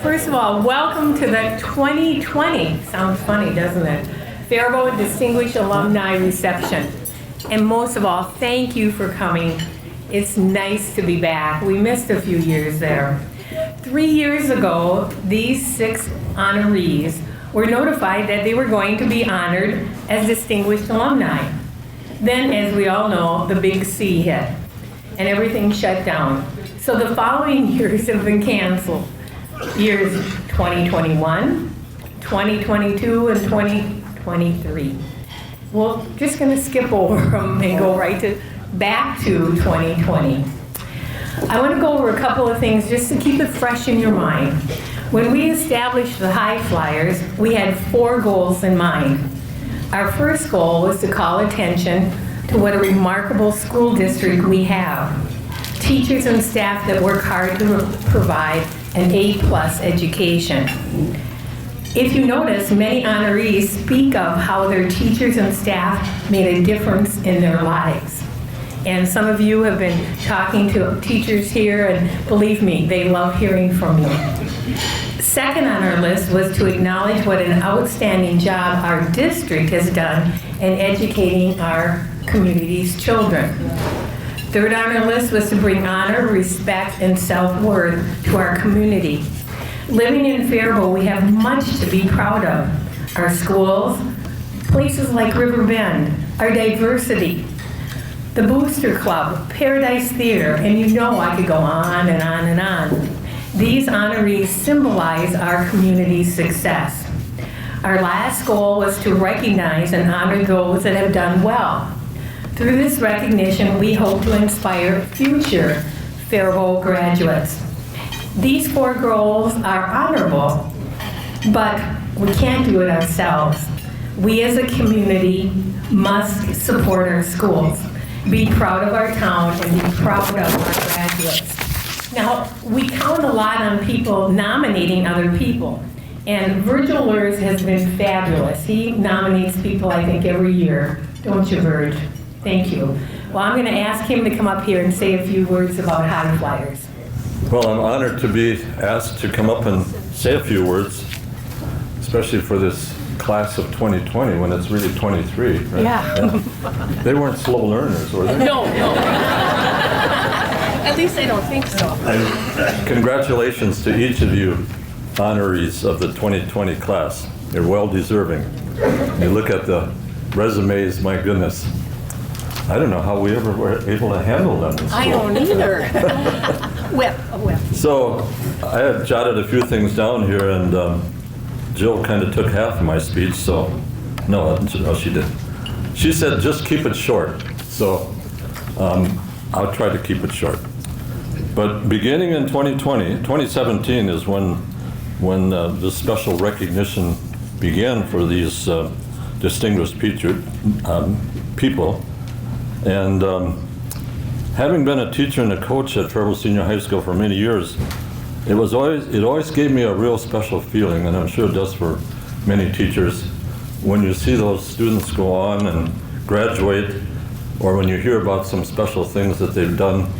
First of all, welcome to the 2020, sounds funny, doesn't it? Faribault Distinguished Alumni Reception. And most of all, thank you for coming. It's nice to be back. We missed a few years there. 3 years ago, these 6 honorees were notified that they were going to be honored as distinguished alumni. Then, as we all know, the big C hit and everything shut down. So the following years have been canceled. Years 2021, 2022, and 2023. We're just going to skip over them and go back to 2020. I want to go over a couple of things just to keep it fresh in your mind. When we established the High Flyers, we had 4 goals in mind. Our first goal was to call attention to what a remarkable school district we have. Teachers and staff that work hard to provide an A+ education. If you notice, many honorees speak of how their teachers and staff made a difference in their lives. And some of you have been talking to teachers here, and believe me, they love hearing from you. Second on our list was to acknowledge what an outstanding job our district has done in educating our community's children. Third on our list was to bring honor, respect, and self-worth to our community. Living in Faribault, we have much to be proud of. Our schools, places like River Bend, our diversity, the Booster Club, Paradise Theater, and you know I could go on and on and on. These honorees symbolize our community's success. Our last goal was to recognize and honor those that have done well. Through this recognition, we hope to inspire future Faribault graduates. These 4 goals are honorable, but we can't do it ourselves. We as a community must support our schools, be proud of our town, and be proud of our graduates. Now, we count a lot on people nominating other people, and Virgil Lurs has been fabulous. He nominates people, I think, every year. Don't you, Virg? Thank you. Well, I'm going to ask him to come up here and say a few words about High Flyers. Well, I'm honored to be asked to come up and say a few words, especially for this class of 2020 when it's really 23, right? Yeah. They weren't slow learners, were they? No. At least I don't think so. And congratulations to each of you honorees of the 2020 class. You're well deserving. You look at the resumes, my goodness. I don't know how we ever were able to handle them in school. I don't either. Whip. So I had jotted a few things down here, and Jill kind of took half of my speech, so no, she didn't. She said, just keep it short. So I'll try to keep it short. But beginning in 2017 is when this special recognition began for these distinguished people. And having been a teacher and a coach at Faribault Senior High School for many years, it always gave me a real special feeling, and I'm sure it does for many teachers, when you see those students go on and graduate, or when you hear about some special things that they've done,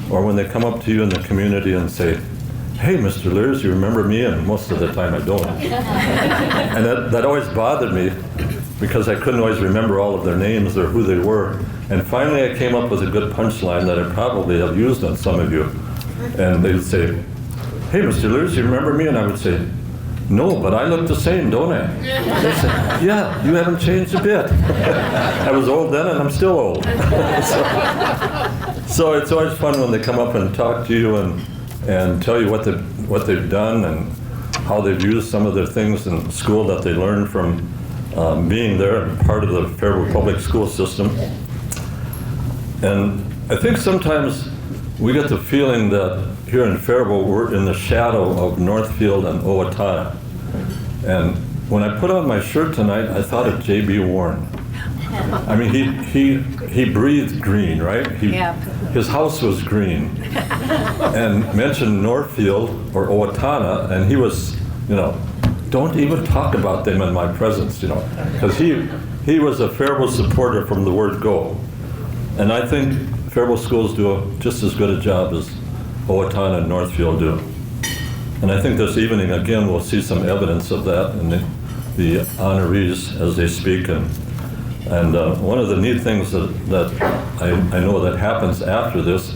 or when they come up to you in the community and say, hey, Mr. Lurs, you remember me? And most of the time I don't. And that always bothered me, because I couldn't always remember all of their names or who they were. And finally I came up with a good punchline that I probably have used on some of you. And they would say, hey, Mr. Lurs, you remember me? And I would say, no, but I look the same, don't I? They say, yeah, you haven't changed a bit. I was old then and I'm still old. So it's always fun when they come up and talk to you and tell you what they've done and how they've used some of their things in school that they learned from being there and part of the Faribault public school system. And I think sometimes we get the feeling that here in Faribault we're in the shadow of Northfield and Owatonna. And when I put on my shirt tonight, I thought of J.B. Warren. I mean, he breathed green, right? His house was green. And mentioned Northfield or Owatonna, and he was, don't even talk about them in my presence, because he was a Faribault supporter from the word go. And I think Faribault schools do just as good a job as Owatonna and Northfield do. And I think this evening, again, we'll see some evidence of that in the honorees as they speak. And one of the neat things that I know that happens after this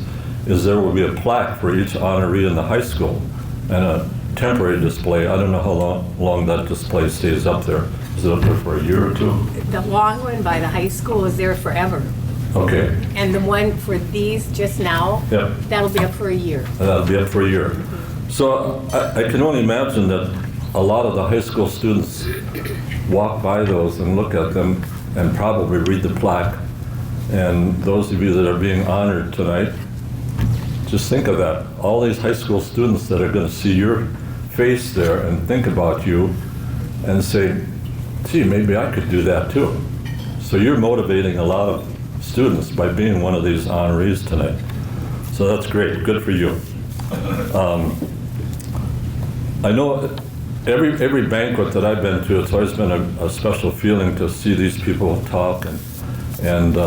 is there will be a plaque for each honoree in the high school and a temporary display. I don't know how long that display stays up there. Is it up there for a year or two? The long one by the high school is there forever. Okay. And the one for these just now, Yep. that'll be up for a year. That'll be up for a year. So I can only imagine that a lot of the high school students walk by those and look at them and probably read the plaque. And those of you that are being honored tonight, just think of that. All these high school students that are going to see your face there and think about you and say, gee, maybe I could do that too. So you're motivating a lot of students by being one of these honorees tonight. So that's great. Good for you. I know every banquet that I've been to, it's always been a special feeling to see these people talk. And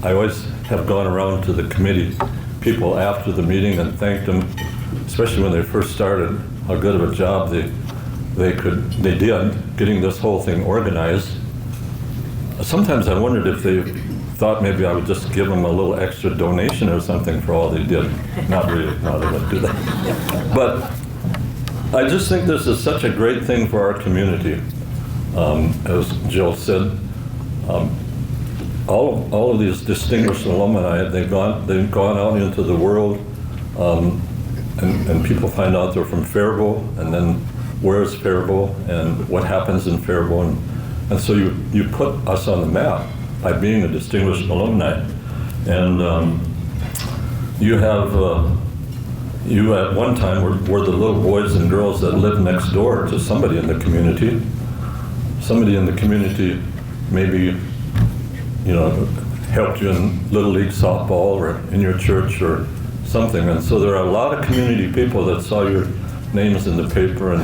I always have gone around to the committee people after the meeting and thanked them, especially when they first started, how good of a job they did getting this whole thing organized. Sometimes I wondered if they thought maybe I would just give them a little extra donation or something for all they did. Not really, no, they wouldn't do that. But I just think this is such a great thing for our community. As Jill said, all of these distinguished alumni, they've gone out into the world, and people find out they're from Faribault, and then where's Faribault and what happens in Faribault, and so you put us on the map by being a distinguished alumni. And you at one time were the little boys and girls that lived next door to somebody in the community. Somebody in the community maybe, helped you in Little League softball or in your church or something. And so there are a lot of community people that saw your names in the paper and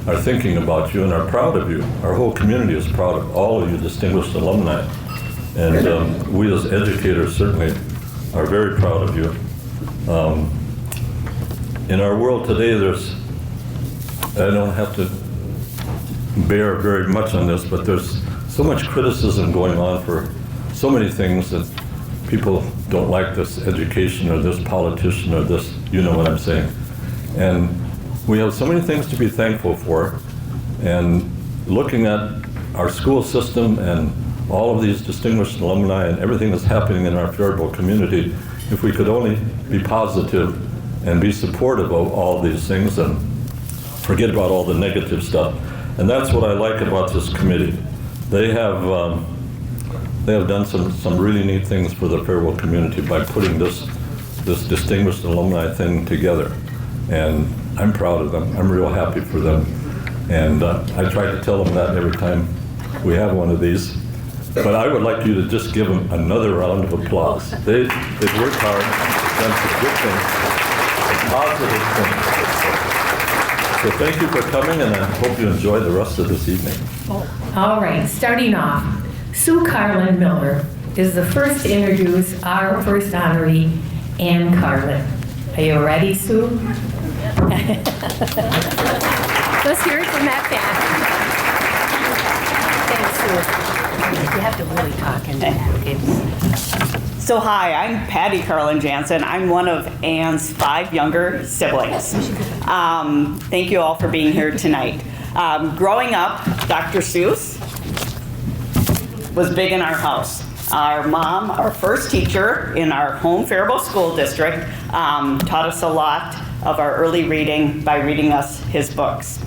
are thinking about you and are proud of you. Our whole community is proud of all of you distinguished alumni. And we as educators certainly are very proud of you. In our world today, I don't have to bear very much on this, but there's so much criticism going on for so many things that people don't like this education or this politician or this, you know what I'm saying. And we have so many things to be thankful for. And looking at our school system and all of these distinguished alumni and everything that's happening in our Faribault community, if we could only be positive and be supportive of all these things and forget about all the negative stuff. And that's what I like about this committee. They have done some really neat things for the Faribault community by putting this distinguished alumni thing together. And I'm proud of them. I'm real happy for them. And I try to tell them that every time we have one of these. But I would like you to just give them another round of applause. They've worked hard, done some good things, positive things. So thank you for coming, and I hope you enjoy the rest of this evening. All right, starting off, Sue Carlin Miller is the first to introduce our first honoree, Ann Carlin. Are you ready, Sue? Let's hear it from that back. Thanks, Sue. You have to really talk into that. Okay. So hi, I'm Patty Carlin Jansen. I'm one of Ann's 5 younger siblings. Thank you all for being here tonight. Growing up, Dr. Seuss was big in our house. Our mom, our first teacher in our home Faribault School District, taught us a lot of our early reading by reading us his books.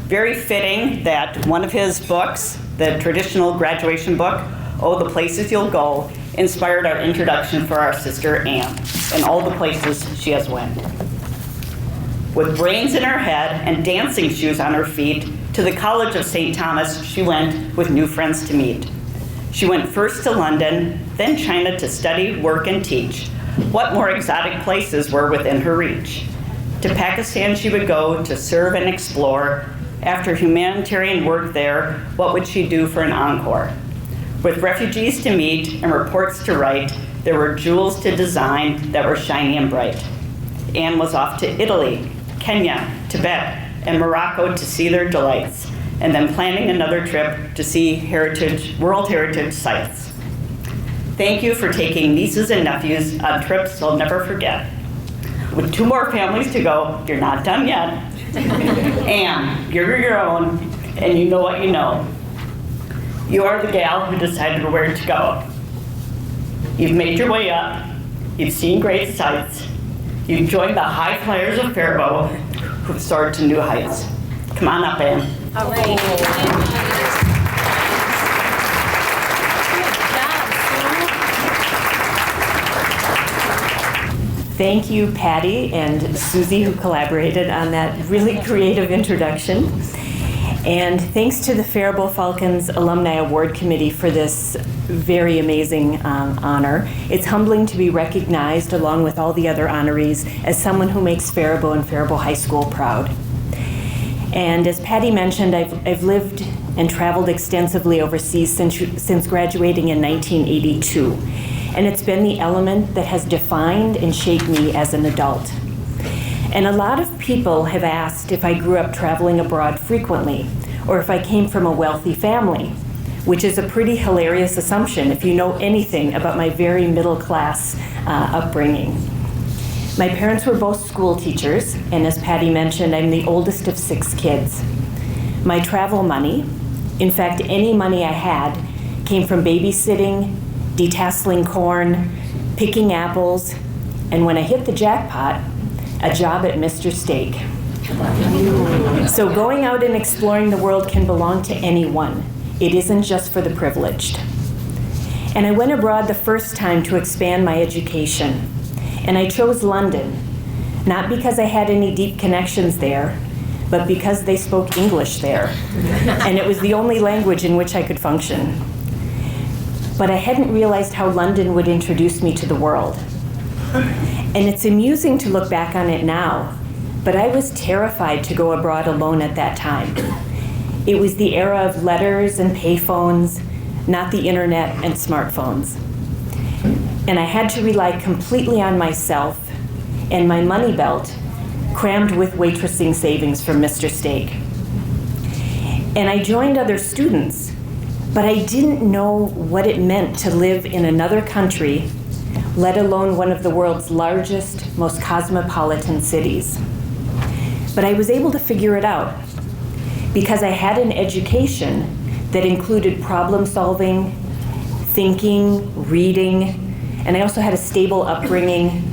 Very fitting that one of his books, the traditional graduation book, Oh, the Places You'll Go, inspired our introduction for our sister Ann and all the places she has went. With brains in her head and dancing shoes on her feet, to the College of St. Thomas she went with new friends to meet. She went first to London, then China to study, work, and teach. What more exotic places were within her reach? To Pakistan she would go to serve and explore. After humanitarian work there, what would she do for an encore? With refugees to meet and reports to write, there were jewels to design that were shiny and bright. Ann was off to Italy, Kenya, Tibet, and Morocco to see their delights, and then planning another trip to see World Heritage sites. Thank you for taking nieces and nephews on trips they'll never forget. With 2 more families to go, you're not done yet. And you're your own, and you know what you know. You are the gal who decided where to go. You've made your way up, you've seen great sights, you've joined the high flyers of Faribault who've soared to new heights. Come on up, Ann. All right. Thank you, Patty and Susie, who collaborated on that really creative introduction. And thanks to the Faribault Falcons Alumni Award Committee for this very amazing honor. It's humbling to be recognized, along with all the other honorees, as someone who makes Faribault and Faribault High School proud. And as Patty mentioned, I've lived and traveled extensively overseas since graduating in 1982. And it's been the element that has defined and shaped me as an adult. And a lot of people have asked if I grew up traveling abroad frequently, or if I came from a wealthy family, which is a pretty hilarious assumption if you know anything about my very middle-class upbringing. My parents were both school teachers, and as Patty mentioned, I'm the oldest of 6 kids. My travel money, in fact, any money I had, came from babysitting, detasseling corn, picking apples, and when I hit the jackpot, a job at Mr. Steak. So going out and exploring the world can belong to anyone. It isn't just for the privileged. And I went abroad the first time to expand my education, and I chose London, not because I had any deep connections there, but because they spoke English there, and it was the only language in which I could function. But I hadn't realized how London would introduce me to the world. And it's amusing to look back on it now, but I was terrified to go abroad alone at that time. It was the era of letters and payphones, not the internet and smartphones. And I had to rely completely on myself and my money belt, crammed with waitressing savings from Mr. Steak. And I joined other students, but I didn't know what it meant to live in another country, let alone one of the world's largest, most cosmopolitan cities. But I was able to figure it out because I had an education that included problem solving, thinking, reading, and I also had a stable upbringing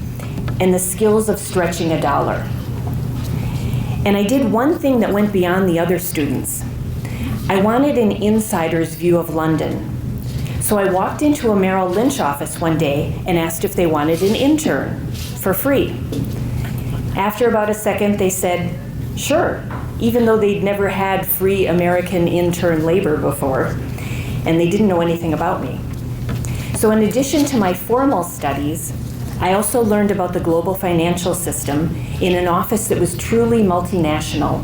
and the skills of stretching a dollar. And I did one thing that went beyond the other students. I wanted an insider's view of London. So I walked into a Merrill Lynch office one day and asked if they wanted an intern for free. After about a second, they said, sure, even though they'd never had free American intern labor before, and they didn't know anything about me. So in addition to my formal studies, I also learned about the global financial system in an office that was truly multinational.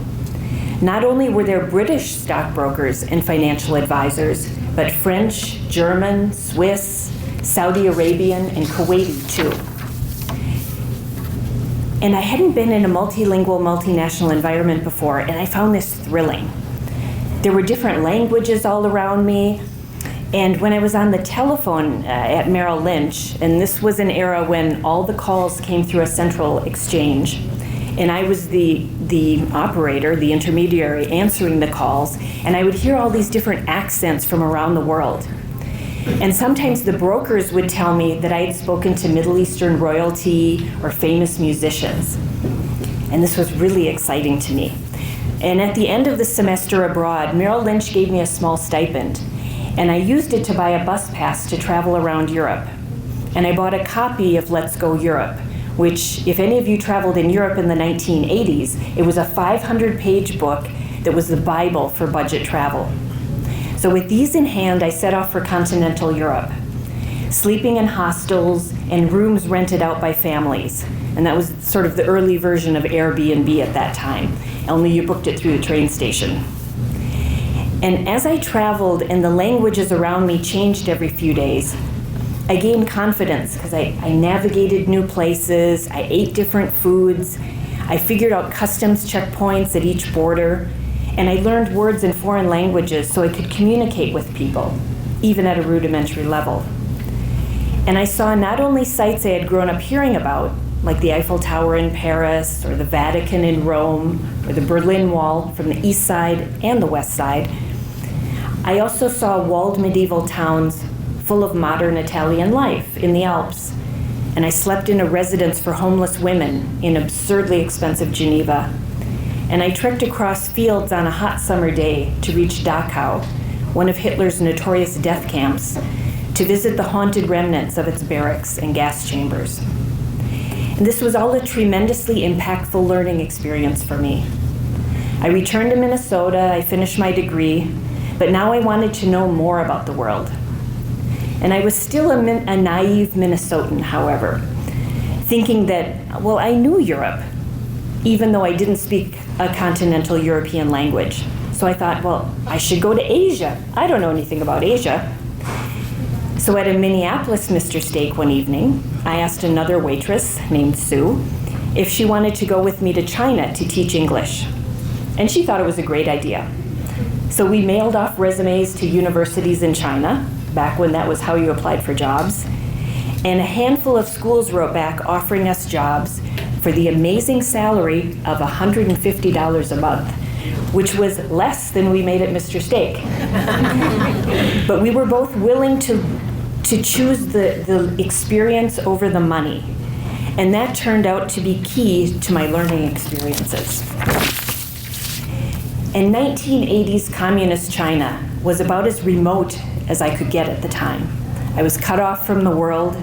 Not only were there British stockbrokers and financial advisors, but French, German, Swiss, Saudi Arabian, and Kuwaiti too. And I hadn't been in a multilingual, multinational environment before, and I found this thrilling. There were different languages all around me, and when I was on the telephone at Merrill Lynch, and this was an era when all the calls came through a central exchange, and I was the operator, the intermediary, answering the calls, and I would hear all these different accents from around the world. And sometimes the brokers would tell me that I had spoken to Middle Eastern royalty or famous musicians. And this was really exciting to me. And at the end of the semester abroad, Merrill Lynch gave me a small stipend, and I used it to buy a bus pass to travel around Europe. And I bought a copy of Let's Go Europe, which, if any of you traveled in Europe in the 1980s, it was a 500-page book that was the Bible for budget travel. So with these in hand, I set off for continental Europe, sleeping in hostels and rooms rented out by families. And that was sort of the early version of Airbnb at that time, only you booked it through the train station. And as I traveled and the languages around me changed every few days, I gained confidence because I navigated new places, I ate different foods, I figured out customs checkpoints at each border, and I learned words in foreign languages so I could communicate with people, even at a rudimentary level. And I saw not only sites I had grown up hearing about, like the Eiffel Tower in Paris, or the Vatican in Rome, or the Berlin Wall from the east side and the west side, I also saw walled medieval towns full of modern Italian life in the Alps. And I slept in a residence for homeless women in absurdly expensive Geneva. And I trekked across fields on a hot summer day to reach Dachau, one of Hitler's notorious death camps, to visit the haunted remnants of its barracks and gas chambers. And this was all a tremendously impactful learning experience for me. I returned to Minnesota, I finished my degree, but now I wanted to know more about the world. And I was still a naive Minnesotan, however, thinking that, well, I knew Europe, even though I didn't speak a continental European language. So I thought, well, I should go to Asia. I don't know anything about Asia. So at a Minneapolis Mr. Steak one evening, I asked another waitress named Sue if she wanted to go with me to China to teach English. And she thought it was a great idea. So we mailed off resumes to universities in China, back when that was how you applied for jobs. And a handful of schools wrote back offering us jobs for the amazing salary of $150 a month, which was less than we made at Mr. Steak. But we were both willing to choose the experience over the money. And that turned out to be key to my learning experiences. In 1980s communist China was about as remote as I could get at the time. I was cut off from the world.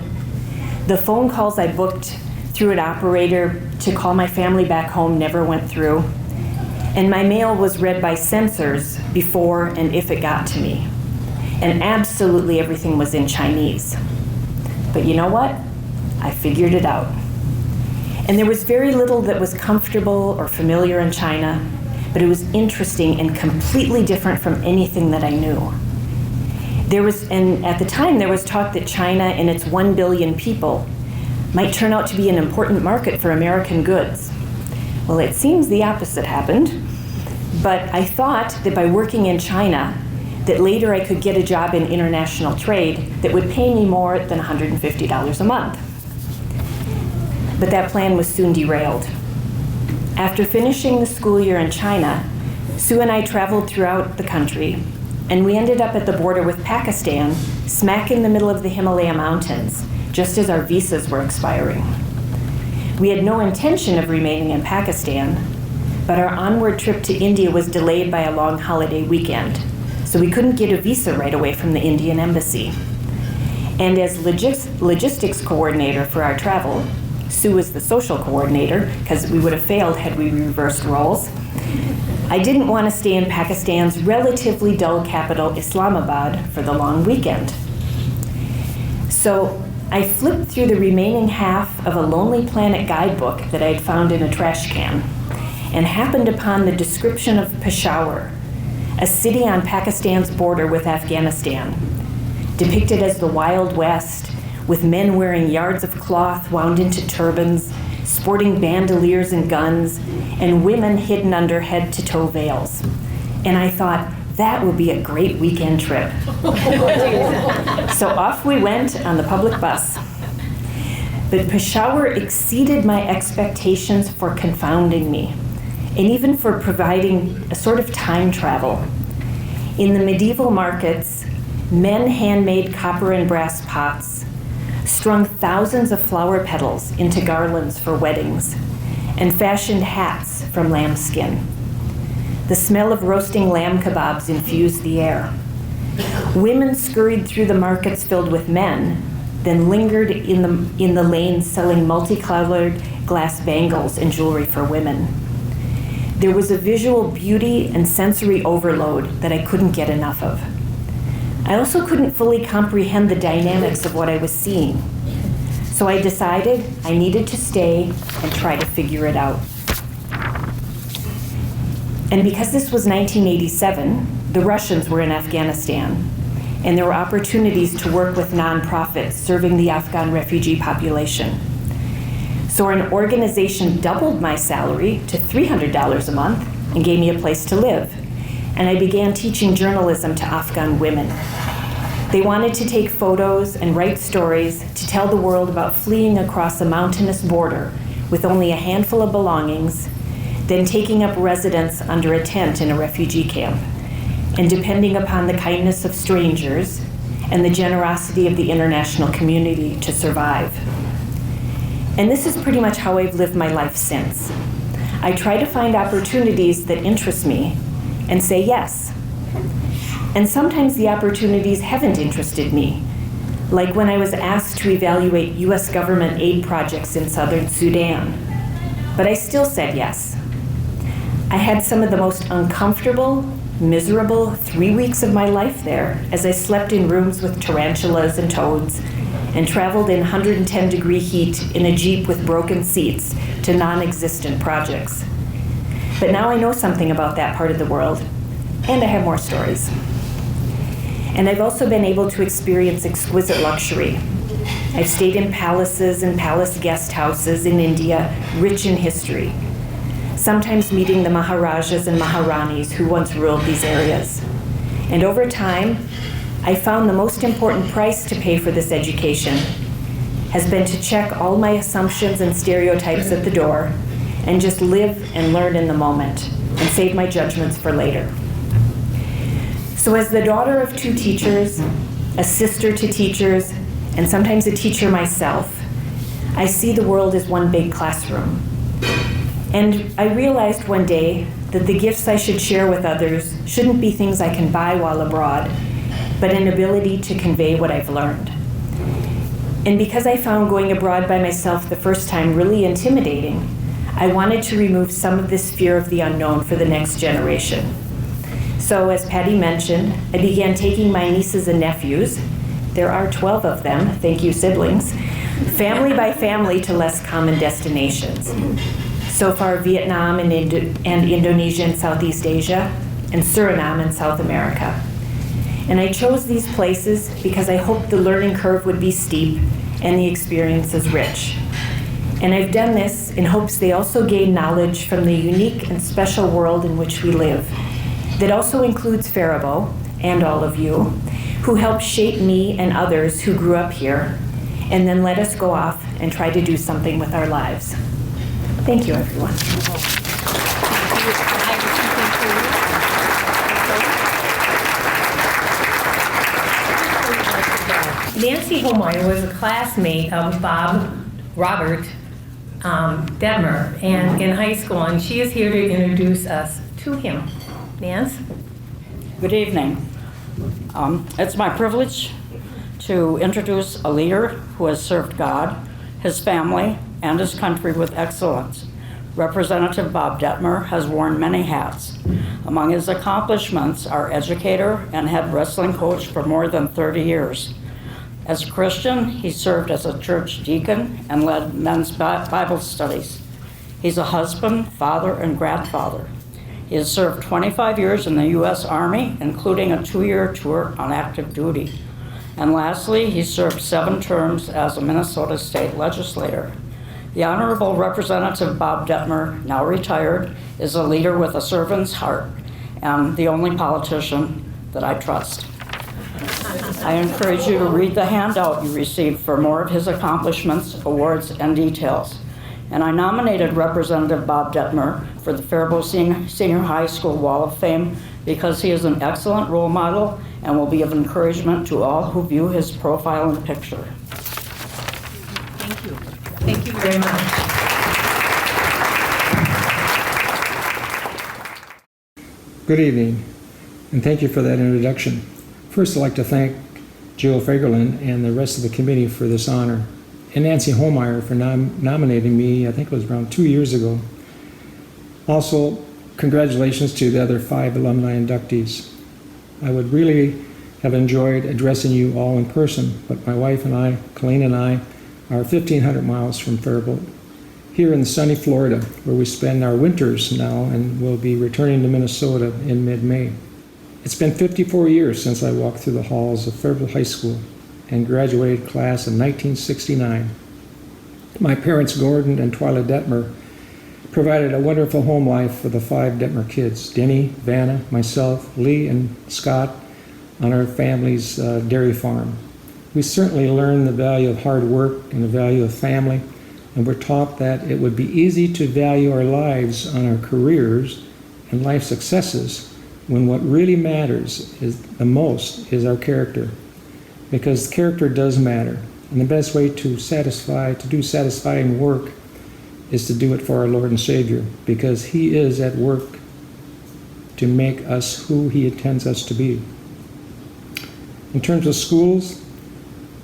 The phone calls I booked through an operator to call my family back home never went through. And my mail was read by censors before and if it got to me. And absolutely everything was in Chinese. But you know what? I figured it out. And there was very little that was comfortable or familiar in China, but it was interesting and completely different from anything that I knew. And at the time, there was talk that China and its 1 billion people might turn out to be an important market for American goods. Well, it seems the opposite happened, but I thought that by working in China, that later I could get a job in international trade that would pay me more than $150 a month. But that plan was soon derailed. After finishing the school year in China, Sue and I traveled throughout the country, and we ended up at the border with Pakistan, smack in the middle of the Himalaya mountains, just as our visas were expiring. We had no intention of remaining in Pakistan, but our onward trip to India was delayed by a long holiday weekend, so we couldn't get a visa right away from the Indian embassy. And as logistics coordinator for our travel, Sue was the social coordinator, because we would have failed had we reversed roles. I didn't want to stay in Pakistan's relatively dull capital, Islamabad, for the long weekend. So I flipped through the remaining half of a Lonely Planet guidebook that I had found in a trash can and happened upon the description of Peshawar, a city on Pakistan's border with Afghanistan, depicted as the Wild West, with men wearing yards of cloth wound into turbans, sporting bandoliers and guns, and women hidden under head-to-toe veils. And I thought, that would be a great weekend trip. So off we went on the public bus. But Peshawar exceeded my expectations for confounding me, and even for providing a sort of time travel. In the medieval markets, men handmade copper and brass pots, strung thousands of flower petals into garlands for weddings, and fashioned hats from lambskin. The smell of roasting lamb kebabs infused the air. Women scurried through the markets filled with men, then lingered in the lanes selling multicolored glass bangles and jewelry for women. There was a visual beauty and sensory overload that I couldn't get enough of. I also couldn't fully comprehend the dynamics of what I was seeing. So I decided I needed to stay and try to figure it out. And because this was 1987, the Russians were in Afghanistan, and there were opportunities to work with nonprofits serving the Afghan refugee population. So an organization doubled my salary to $300 a month and gave me a place to live. And I began teaching journalism to Afghan women. They wanted to take photos and write stories to tell the world about fleeing across a mountainous border with only a handful of belongings, then taking up residence under a tent in a refugee camp, and depending upon the kindness of strangers and the generosity of the international community to survive. And this is pretty much how I've lived my life since. I try to find opportunities that interest me and say yes. And sometimes the opportunities haven't interested me, like when I was asked to evaluate US government aid projects in southern Sudan. But I still said yes. I had some of the most uncomfortable, miserable 3 weeks of my life there as I slept in rooms with tarantulas and toads and traveled in 110-degree heat in a Jeep with broken seats to non-existent projects. But now I know something about that part of the world, and I have more stories. And I've also been able to experience exquisite luxury. I've stayed in palaces and palace guest houses in India, rich in history, sometimes meeting the Maharajas and Maharanis who once ruled these areas. And over time, I found the most important price to pay for this education has been to check all my assumptions and stereotypes at the door and just live and learn in the moment and save my judgments for later. So as the daughter of 2 teachers, a sister to teachers, and sometimes a teacher myself, I see the world as one big classroom. And I realized one day that the gifts I should share with others shouldn't be things I can buy while abroad, but an ability to convey what I've learned. And because I found going abroad by myself the first time really intimidating, I wanted to remove some of this fear of the unknown for the next generation. So as Patty mentioned, I began taking my nieces and nephews, there are 12 of them, thank you siblings, family by family to less common destinations. So far, Vietnam and Indonesia in Southeast Asia, and Suriname in South America. And I chose these places because I hoped the learning curve would be steep and the experiences rich. And I've done this in hopes they also gain knowledge from the unique and special world in which we live, that also includes Faribault and all of you, who helped shape me and others who grew up here, and then let us go off and try to do something with our lives. Thank you, everyone. Nancy Holmeyer was a classmate of Robert Detmer and in high school, and she is here to introduce us to him. Nance? Good evening. It's my privilege to introduce a leader who has served God, his family, and his country with excellence. Representative Bob Detmer has worn many hats. Among his accomplishments are educator and head wrestling coach for more than 30 years. As a Christian, he served as a church deacon and led men's Bible studies. He's a husband, father, and grandfather. He has served 25 years in the U.S. Army, including a 2-year tour on active duty. And lastly, he served 7 terms as a Minnesota state legislator. The Honorable Representative Bob Detmer, now retired, is a leader with a servant's heart and the only politician that I trust. I encourage you to read the handout you received for more of his accomplishments, awards, and details. And I nominated Representative Bob Detmer for the Faribault Senior High School Wall of Fame because he is an excellent role model and will be of encouragement to all who view his profile and picture. Thank you. Thank you very much. Good evening, and thank you for that introduction. First, I'd like to thank Jill Fagerlin and the rest of the committee for this honor, and Nancy Holmeyer for nominating me, I think it was around 2 years ago. Also, congratulations to the other 5 alumni inductees. I would really have enjoyed addressing you all in person, but my wife and I, Colleen and I, are 1,500 miles from Faribault, here in sunny Florida, where we spend our winters now and will be returning to Minnesota in mid-May. It's been 54 years since I walked through the halls of Faribault High School and graduated class in 1969. My parents, Gordon and Twyla Detmer, provided a wonderful home life for the 5 Detmer kids, Denny, Vanna, myself, Lee, and Scott, on our family's dairy farm. We certainly learned the value of hard work and the value of family, and we're taught that it would be easy to value our lives on our careers and life successes when what really matters is the most is our character, because character does matter. And the best way to do satisfying work is to do it for our Lord and Savior, because He is at work to make us who He intends us to be. In terms of schools,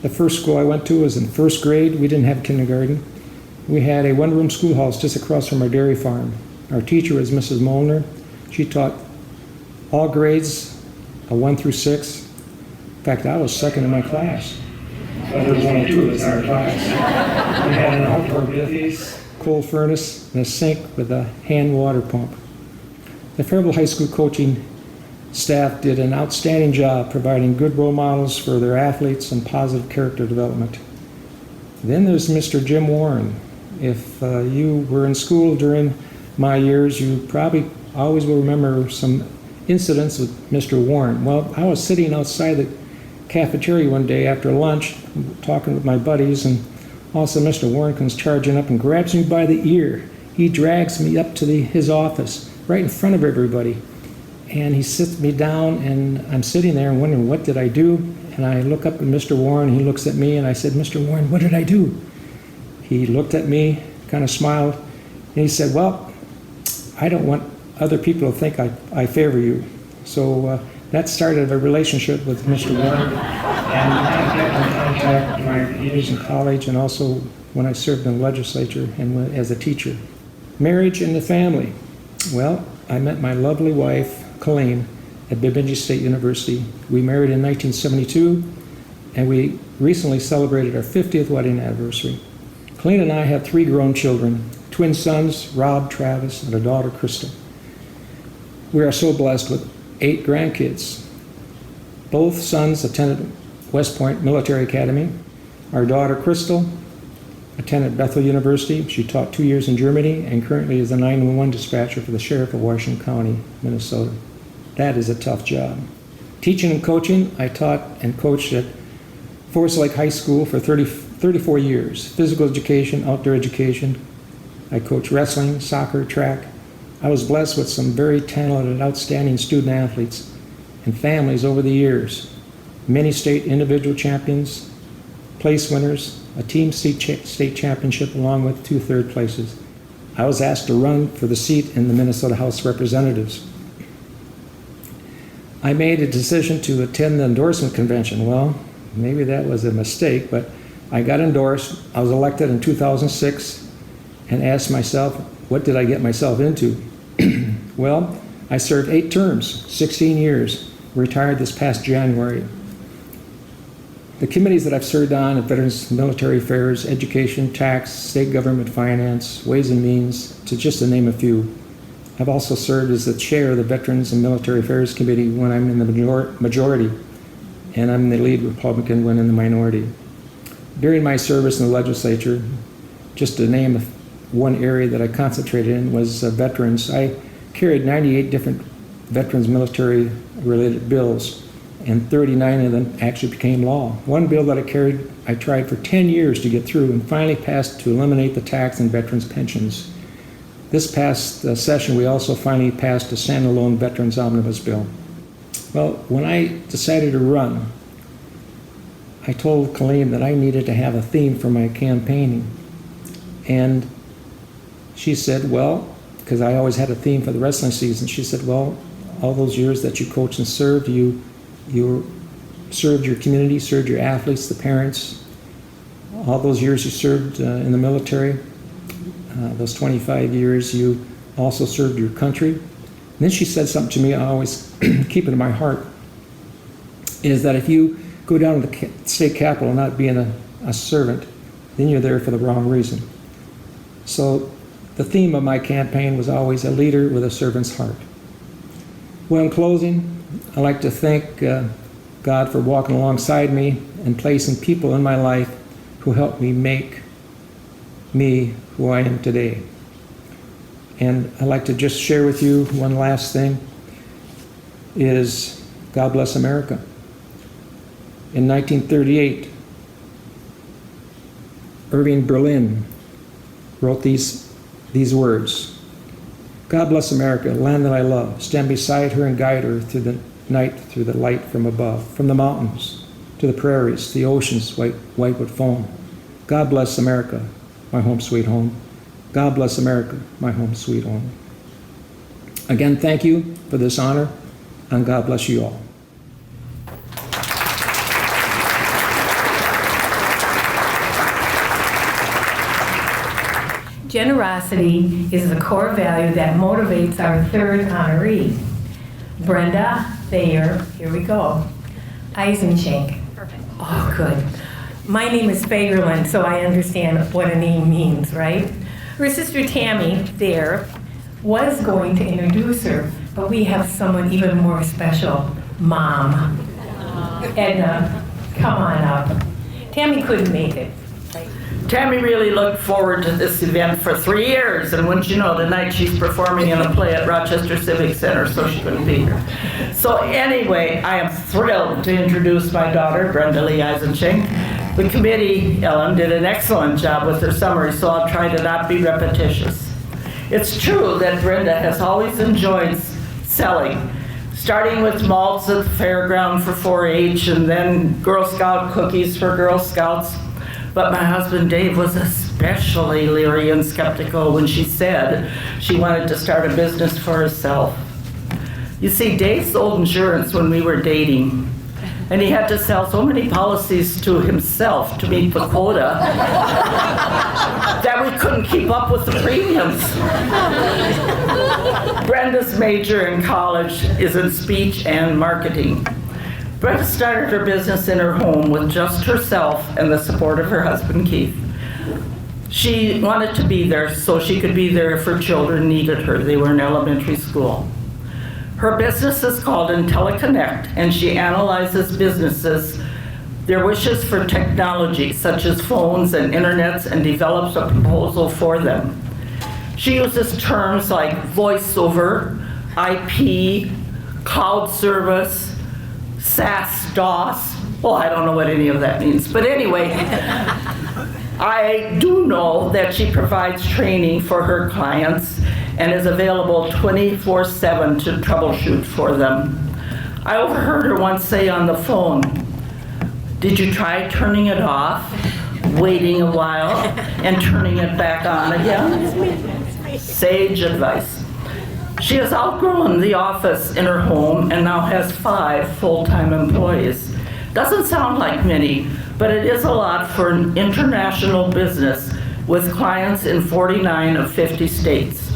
the first school I went to was in first grade. We didn't have kindergarten. We had a one-room schoolhouse just across from our dairy farm. Our teacher was Mrs. Molnar. She taught all grades, 1 through 6. In fact, I was second in my class. But there was only 2 of us in our class. We had an outdoor buffet, coal furnace, and a sink with a hand water pump. The Faribault High School coaching staff did an outstanding job providing good role models for their athletes and positive character development. Then there's Mr. Jim Warren. If you were in school during my years, you probably always will remember some incidents with Mr. Warren. Well, I was sitting outside the cafeteria one day after lunch, talking with my buddies, and also Mr. Warren comes charging up and grabs me by the ear. He drags me up to his office, right in front of everybody. And he sits me down, and I'm sitting there and wondering, what did I do? And I look up at Mr. Warren, he looks at me, and I said, Mr. Warren, what did I do? He looked at me, kind of smiled, and he said, well, I don't want other people to think I favor you. So that started a relationship with Mr. Warren, and I kept in contact my years in college and also when I served in the legislature and as a teacher. Marriage and the family. Well, I met my lovely wife, Colleen, at Bemidji State University. We married in 1972, and we recently celebrated our 50th wedding anniversary. Colleen and I have 3 grown children, twin sons, Rob, Travis, and a daughter, Crystal. We are so blessed with 8 grandkids. Both sons attended West Point Military Academy. Our daughter, Crystal, attended Bethel University. She taught 2 years in Germany and currently is a 911 dispatcher for the Sheriff of Washington County, Minnesota. That is a tough job. Teaching and coaching, I taught and coached at Forest Lake High School for 34 years. Physical education, outdoor education. I coached wrestling, soccer, track. I was blessed with some very talented, outstanding student athletes and families over the years. Many state individual champions, place winners, a team state championship along with 2 third places. I was asked to run for the seat in the Minnesota House of Representatives. I made a decision to attend the endorsement convention. Well, maybe that was a mistake, but I got endorsed. I was elected in 2006 and asked myself, what did I get myself into? Well, I served 8 terms, 16 years, retired this past January. The committees that I've served on are Veterans Military Affairs, Education, Tax, State Government Finance, Ways and Means, to just to name a few. I've also served as the chair of the Veterans and Military Affairs Committee when I'm in the majority, and I'm the lead Republican when in the minority. During my service in the legislature, just to name one area that I concentrated in was veterans. I carried 98 different veterans military-related bills, and 39 of them actually became law. One bill that I tried for 10 years to get through and finally passed to eliminate the tax on veterans' pensions. This past session, we also finally passed a standalone Veterans Omnibus Bill. Well, when I decided to run, I told Colleen that I needed to have a theme for my campaigning. And she said, well, because I always had a theme for the wrestling season, she said, well, all those years that you coached and served, you served your community, served your athletes, the parents. All those years you served in the military, those 25 years you also served your country. And then she said something to me I always keep it in my heart, is that if you go down to the state capitol not being a servant, then you're there for the wrong reason. So the theme of my campaign was always a leader with a servant's heart. Well, in closing, I'd like to thank God for walking alongside me and placing people in my life who helped me make me who I am today. And I'd like to just share with you one last thing is God bless America. In 1938, Irving Berlin wrote these words. God bless America, land that I love. Stand beside her and guide her through the night, through the light from above. From the mountains to the prairies, the oceans white with foam. God bless America, my home sweet home. God bless America, my home sweet home. Again, thank you for this honor, and God bless you all. Generosity is the core value that motivates our third honoree. Brenda Thayer, here we go. Eisenschenk. Perfect. Oh, good. My name is Fagerlund, so I understand what a name means, right? Her sister Tammy Thayer was going to introduce her, but we have someone even more special, Mom. Edna, come on up. Tammy couldn't make it. Tammy really looked forward to this event for 3 years, and wouldn't you know, tonight she's performing in a play at Rochester Civic Center, so she couldn't be here. So anyway, I am thrilled to introduce my daughter, Brenda Lee Eisenschenk. The committee, Ellen, did an excellent job with her summary, so I'll try to not be repetitious. It's true that Brenda has always enjoyed selling, starting with malts at the fairground for 4-H and then Girl Scout cookies for Girl Scouts. But my husband Dave was especially leery and skeptical when she said she wanted to start a business for herself. You see, Dave sold insurance when we were dating, and he had to sell so many policies to himself to meet the quota that we couldn't keep up with the premiums. Brenda's major in college is in speech and marketing. Brenda started her business in her home with just herself and the support of her husband, Keith. She wanted to be there so she could be there if her children needed her. They were in elementary school. Her business is called IntelliConnect, and she analyzes businesses, their wishes for technology, such as phones and internets, and develops a proposal for them. She uses terms like voice over, IP, cloud service, SaaS, DOS. Well, I don't know what any of that means. But anyway, I do know that she provides training for her clients and is available 24/7 to troubleshoot for them. I overheard her once say on the phone, "Did you try turning it off, waiting a while, and turning it back on again?" Sage advice. She has outgrown the office in her home and now has 5 full-time employees. Doesn't sound like many, but it is a lot for an international business with clients in 49 of 50 states.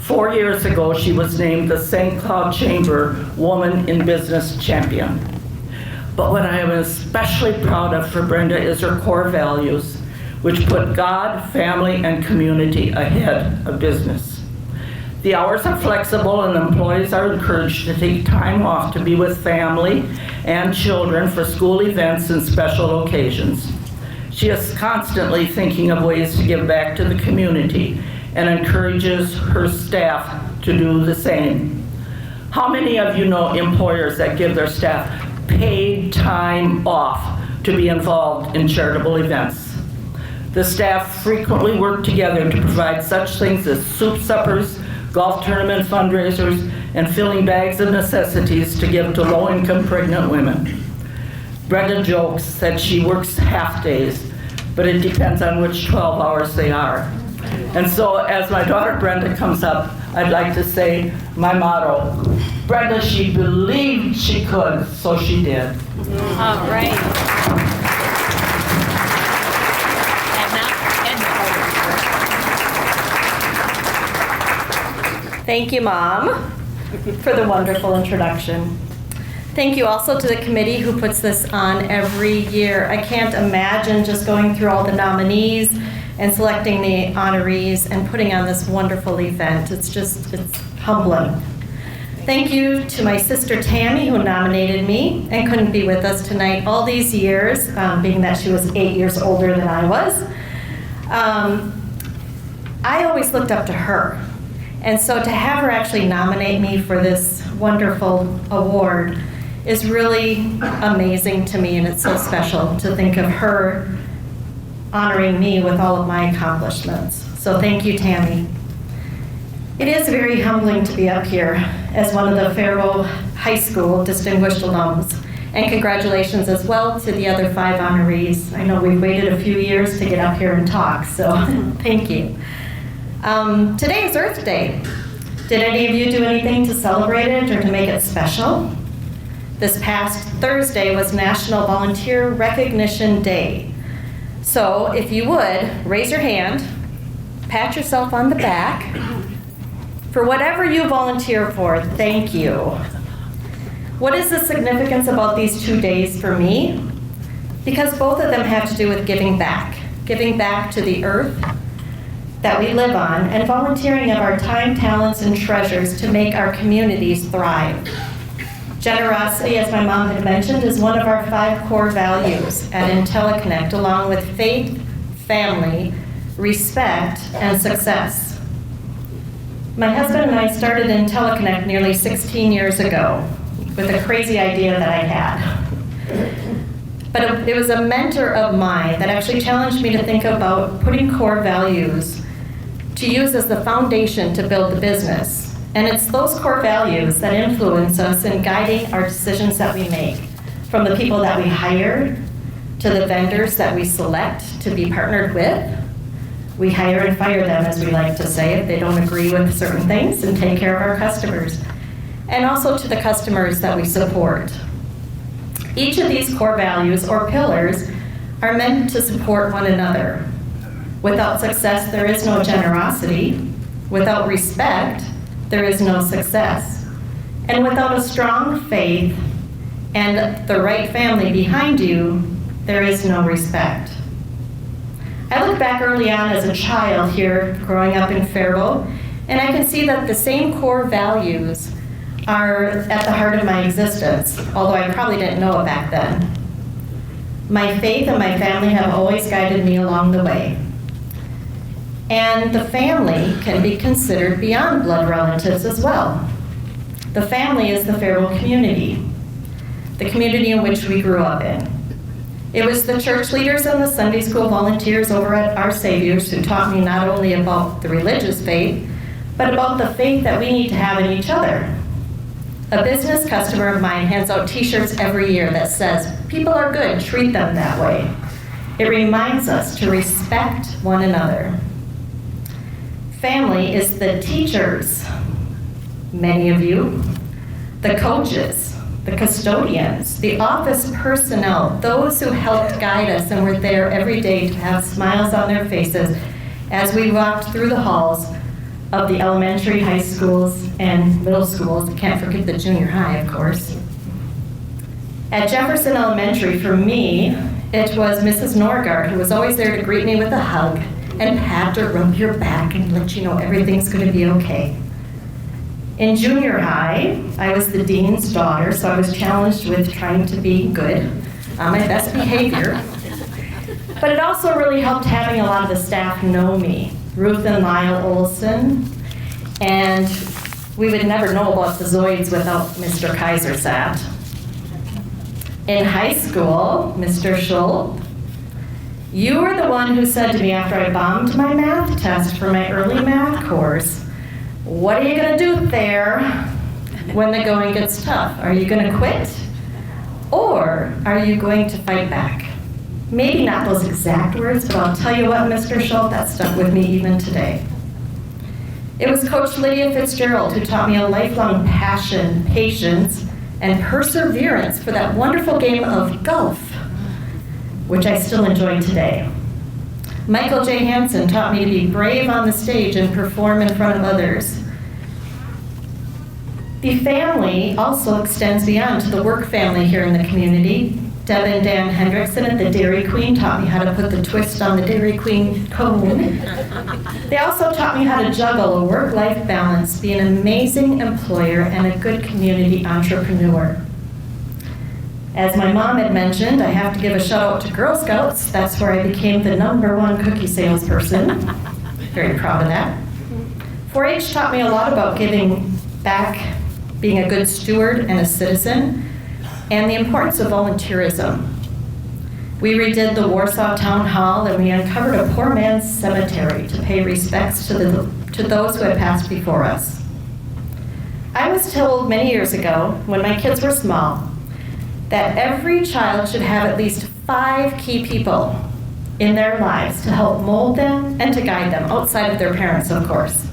4 years ago, she was named the St. Cloud Chamber Woman in Business Champion. But what I am especially proud of for Brenda is her core values, which put God, family, and community ahead of business. The hours are flexible and employees are encouraged to take time off to be with family and children for school events and special occasions. She is constantly thinking of ways to give back to the community and encourages her staff to do the same. How many of you know employers that give their staff paid time off to be involved in charitable events? The staff frequently work together to provide such things as soup suppers, golf tournament fundraisers, and filling bags of necessities to give to low-income pregnant women. Brenda jokes that she works half days, but it depends on which 12 hours they are. And so as my daughter Brenda comes up, I'd like to say my motto, Brenda, she believed she could, so she did. All right. Thank you, Mom, for the wonderful introduction. Thank you also to the committee who puts this on every year. I can't imagine just going through all the nominees and selecting the honorees and putting on this wonderful event. It's humbling. Thank you to my sister Tammy, who nominated me and couldn't be with us tonight all these years, being that she was 8 years older than I was. I always looked up to her. And so to have her actually nominate me for this wonderful award is really amazing to me, and it's so special to think of her honoring me with all of my accomplishments. So thank you, Tammy. It is very humbling to be up here as one of the Faribault High School distinguished alums. And congratulations as well to the other 5 honorees. I know we've waited a few years to get up here and talk, so thank you. Today is Earth Day. Did any of you do anything to celebrate it or to make it special? This past Thursday was National Volunteer Recognition Day. So if you would, raise your hand, pat yourself on the back. For whatever you volunteer for, thank you. What is the significance about these 2 days for me? Because both of them have to do with giving back to the earth that we live on, and volunteering of our time, talents, and treasures to make our communities thrive. Generosity, as my mom had mentioned, is one of our 5 core values at IntelliConnect, along with faith, family, respect, and success. My husband and I started IntelliConnect nearly 16 years ago with a crazy idea that I had. But it was a mentor of mine that actually challenged me to think about putting core values to use as the foundation to build the business. And it's those core values that influence us in guiding our decisions that we make, from the people that we hire to the vendors that we select to be partnered with. We hire and fire them, as we like to say, if they don't agree with certain things, and take care of our customers. And also to the customers that we support. Each of these core values or pillars are meant to support one another. Without success, there is no generosity. Without respect, there is no success. And without a strong faith and the right family behind you, there is no respect. I look back early on as a child here, growing up in Faribault, and I can see that the same core values are at the heart of my existence, although I probably didn't know it back then. My faith and my family have always guided me along the way. And the family can be considered beyond blood relatives as well. The family is the Faribault community, the community in which we grew up in. It was the church leaders and the Sunday school volunteers over at Our Saviors who taught me not only about the religious faith, but about the faith that we need to have in each other. A business customer of mine hands out t-shirts every year that says, "People are good, treat them that way." It reminds us to respect one another. Family is the teachers, many of you, the coaches, the custodians, the office personnel, those who helped guide us and were there every day to have smiles on their faces as we walked through the halls of the elementary, high schools, and middle schools. Can't forget the junior high, of course. At Jefferson Elementary, for me, it was Mrs. Norgard, who was always there to greet me with a hug and pat or rub your back and let you know everything's going to be okay. In junior high, I was the dean's daughter, so I was challenged with trying to be good, on my best behavior. But it also really helped having a lot of the staff know me. Ruth and Lyle Olson, and we would never know about the Zoids without Mr. Kaisersat. In high school, Mr. Schultz, you were the one who said to me after I bombed my math test for my early math course, "What are you going to do there when the going gets tough? Are you going to quit? Or are you going to fight back?" Maybe not those exact words, but I'll tell you what, Mr. Schultz, that stuck with me even today. It was Coach Lydia Fitzgerald who taught me a lifelong passion, patience, and perseverance for that wonderful game of golf, which I still enjoy today. Michael J. Hansen taught me to be brave on the stage and perform in front of others. The family also extends beyond to the work family here in the community. Deb and Dan Hendrickson at the Dairy Queen taught me how to put the twist on the Dairy Queen cone. They also taught me how to juggle a work-life balance, be an amazing employer, and a good community entrepreneur. As my mom had mentioned, I have to give a shout out to Girl Scouts. That's where I became the #1 cookie salesperson. very proud of that. 4-H taught me a lot about giving back, being a good steward and a citizen, and the importance of volunteerism. We redid the Warsaw Town Hall, and we uncovered a poor man's cemetery to pay respects to those who had passed before us. I was told many years ago, when my kids were small, that every child should have at least 5 key people in their lives to help mold them and to guide them, outside of their parents, of course.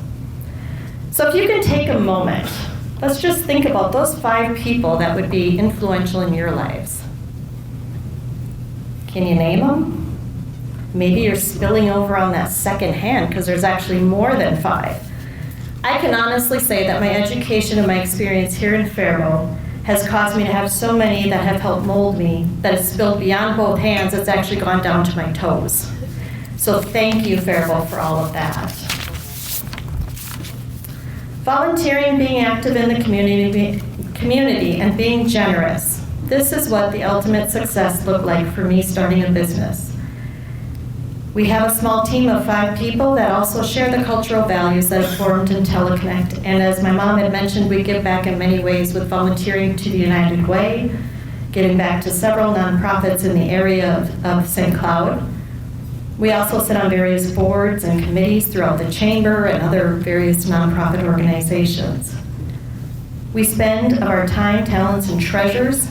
So if you can take a moment, let's just think about those 5 people that would be influential in your lives. Can you name them? Maybe you're spilling over on that second hand because there's actually more than 5. I can honestly say that my education and my experience here in Faribault has caused me to have so many that have helped mold me that it's spilled beyond both hands. It's actually gone down to my toes. So thank you, Faribault, for all of that. Volunteering, being active in the community, and being generous. This is what the ultimate success looked like for me starting a business. We have a small team of 5 people that also share the cultural values that have formed in Teleconnect. And as my mom had mentioned, we give back in many ways with volunteering to the United Way, giving back to several nonprofits in the area of St. Cloud. We also sit on various boards and committees throughout the chamber and other various nonprofit organizations. We spend our time, talents, and treasures,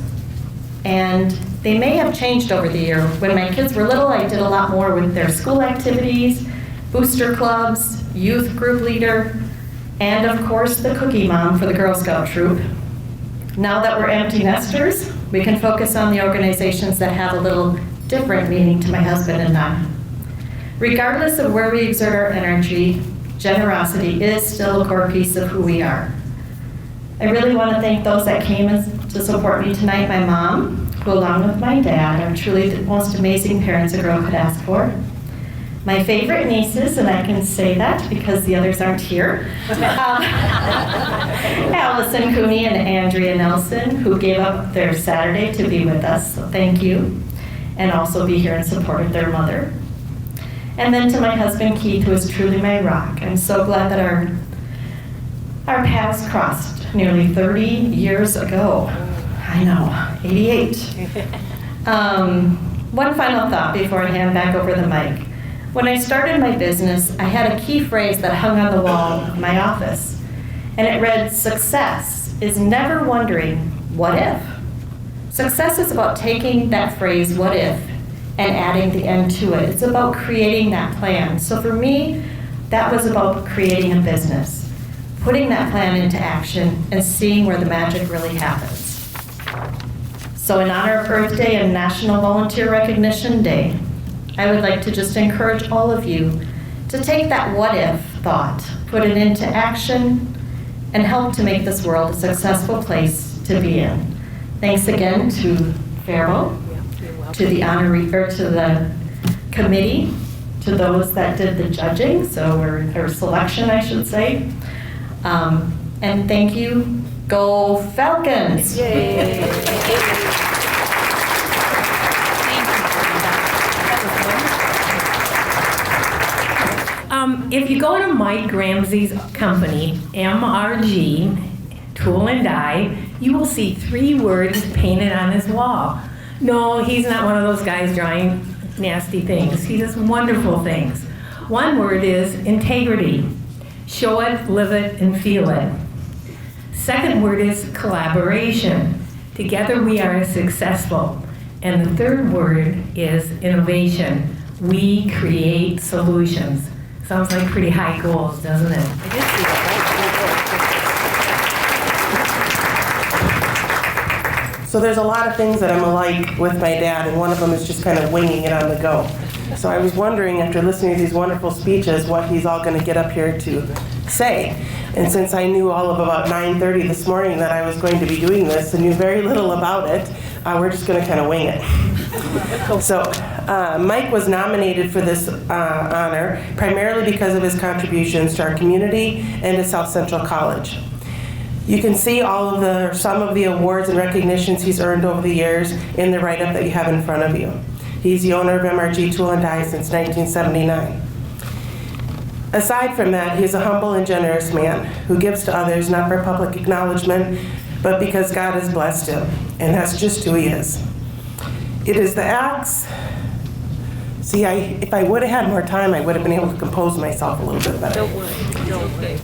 and they may have changed over the year. When my kids were little, I did a lot more with their school activities, booster clubs, youth group leader, and of course the cookie mom for the Girl Scout troop. Now that we're empty nesters, we can focus on the organizations that have a little different meaning to my husband and I. Regardless of where we exert our energy, generosity is still a core piece of who we are. I really want to thank those that came to support me tonight. My mom, who along with my dad are truly the most amazing parents a girl could ask for. My favorite nieces, and I can say that because the others aren't here, Allison Cooney and Andrea Nelson, who gave up their Saturday to be with us, so thank you, and also be here in support of their mother. And then to my husband Keith, who is truly my rock. I'm so glad that our paths crossed nearly 30 years ago. I know, 88. One final thought before I hand back over the mic. When I started my business, I had a key phrase that hung on the wall of my office. And it read, "Success is never wondering, what if?" Success is about taking that phrase, what if, and adding the end to it. It's about creating that plan. So for me, that was about creating a business, putting that plan into action, and seeing where the magic really happens. So in honor of Earth Day and National Volunteer Recognition Day, I would like to just encourage all of you to take that what if thought, put it into action, and help to make this world a successful place to be in. Thanks again to Faribault, to the to the committee, to those that did the judging, or selection, I should say. And thank you. Go Falcons! Yay! If you go to Mike Ramsey's company, MRG, Tool and Die, you will see 3 words painted on his wall. No, he's not one of those guys drawing nasty things. He does wonderful things. One word is integrity. Show it, live it, and feel it. Second word is collaboration. Together we are successful. And the third word is innovation. We create solutions. Sounds like pretty high goals, doesn't it? So there's a lot of things that I'm alike with my dad, and one of them is just kind of winging it on the go. So I was wondering, after listening to these wonderful speeches, what he's all going to get up here to say. And since I knew all of about 9:30 this morning that I was going to be doing this and knew very little about it, we're just going to kind of wing it. So Mike was nominated for this honor primarily because of his contributions to our community and to South Central College. You can see some of the awards and recognitions he's earned over the years in the write-up that you have in front of you. He's the owner of MRG Tool and Die since 1979. Aside from that, he is a humble and generous man who gives to others not for public acknowledgement, but because God has blessed him, and that's just who he is. It is the acts. See, if I would have had more time, I would have been able to compose myself a little bit better. Don't worry, you're okay.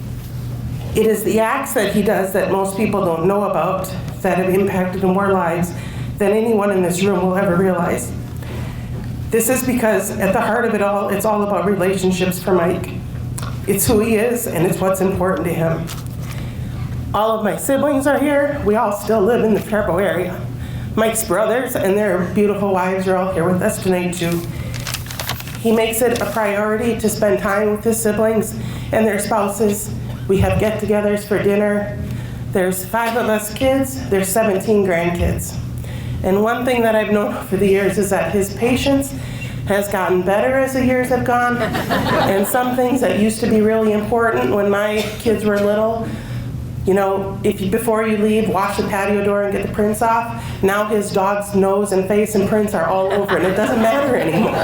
It is the acts that he does that most people don't know about that have impacted more lives than anyone in this room will ever realize. This is because at the heart of it all, it's all about relationships for Mike. It's who he is, and it's what's important to him. All of my siblings are here. We all still live in the Faribault area. Mike's brothers and their beautiful wives are all here with us tonight too. He makes it a priority to spend time with his siblings and their spouses. We have get-togethers for dinner. There's 5 of us kids, there's 17 grandkids. And one thing that I've known over the years is that his patience has gotten better as the years have gone. And some things that used to be really important when my kids were little, you know, before you leave, wash the patio door and get the prints off. Now his dog's nose and face and prints are all over and it doesn't matter anymore.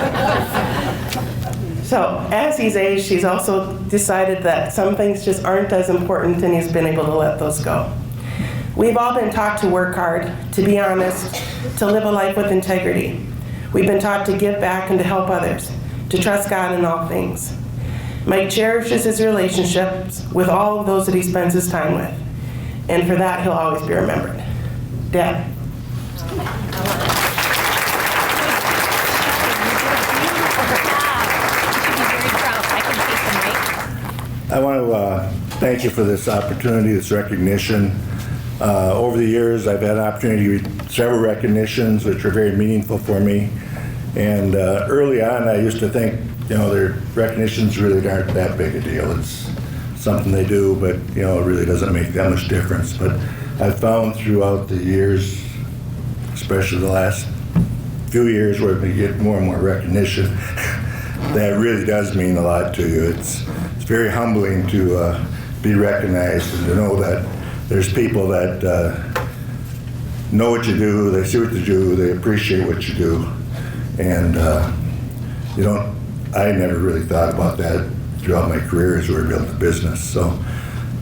So as he's aged, he's also decided that some things just aren't as important, and he's been able to let those go. We've all been taught to work hard, to be honest, to live a life with integrity. We've been taught to give back and to help others, to trust God in all things. Mike cherishes his relationships with all of those that he spends his time with. And for that, he'll always be remembered. Dad. I want to thank you for this opportunity, this recognition. Over the years, I've had an opportunity to get several recognitions, which are very meaningful for me. And early on, I used to think, you know, their recognitions really aren't that big a deal. It's something they do, but, you know, it really doesn't make that much difference. But I've found throughout the years, especially the last few years where we get more and more recognition, that really does mean a lot to you. It's very humbling to be recognized and to know that there's people that know what you do, they see what you do, they appreciate what you do. And I never really thought about that throughout my career as we were building the business. So,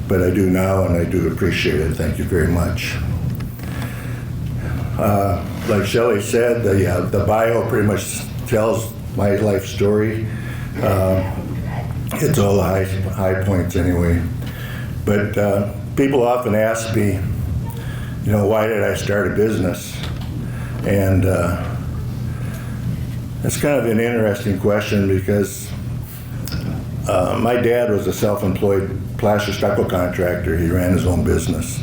but I do now, and I do appreciate it. Thank you very much. Like Shelley said, the bio pretty much tells my life story. It's all the high points anyway. But people often ask me, you know, why did I start a business? And it's kind of an interesting question because my dad was a self-employed plaster stucco contractor. He ran his own business.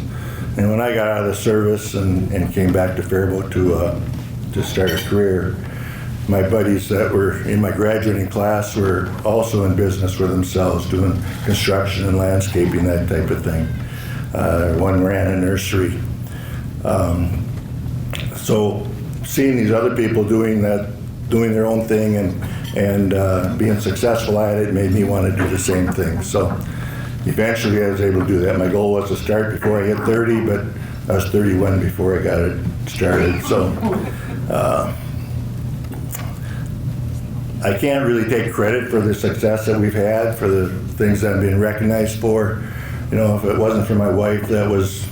And when I got out of the service and came back to Faribault to start a career, my buddies that were in my graduating class were also in business for themselves, doing construction and landscaping, that type of thing. One ran a nursery. So seeing these other people doing their own thing and being successful at it made me want to do the same thing. So eventually I was able to do that. My goal was to start before I hit 30, but I was 31 before I got it started. So I can't really take credit for the success that we've had, for the things that I'm being recognized for. You know, if it wasn't for my wife that was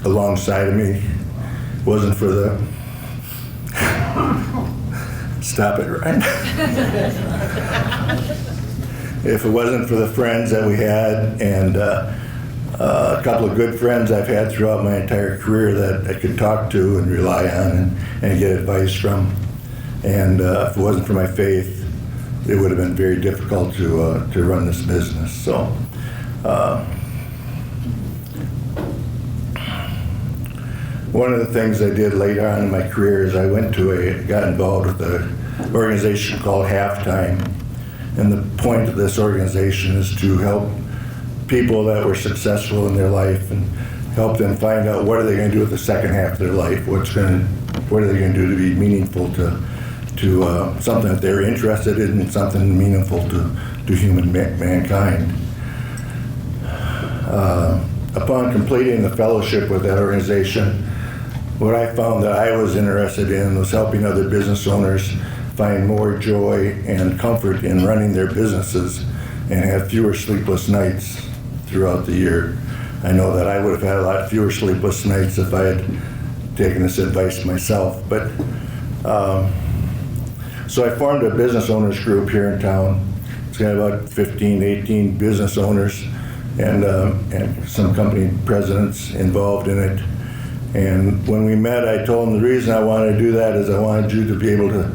alongside of me, it wasn't for the stop it, right? If it wasn't for the friends that we had and a couple of good friends I've had throughout my entire career that I could talk to and rely on and get advice from. And if it wasn't for my faith, it would have been very difficult to run this business. So one of the things I did later on in my career is I got involved with an organization called Halftime. And the point of this organization is to help people that were successful in their life and help them find out what are they going to do with the second half of their life, what are they going to do to be meaningful to something that they're interested in and something meaningful to human mankind. Upon completing the fellowship with that organization, what I found that I was interested in was helping other business owners find more joy and comfort in running their businesses and have fewer sleepless nights throughout the year. I know that I would have had a lot fewer sleepless nights if I had taken this advice myself. But so I formed a business owners group here in town. It's got about 15, 18 business owners and some company presidents involved in it. And when we met, I told them the reason I wanted to do that is I wanted you to be able to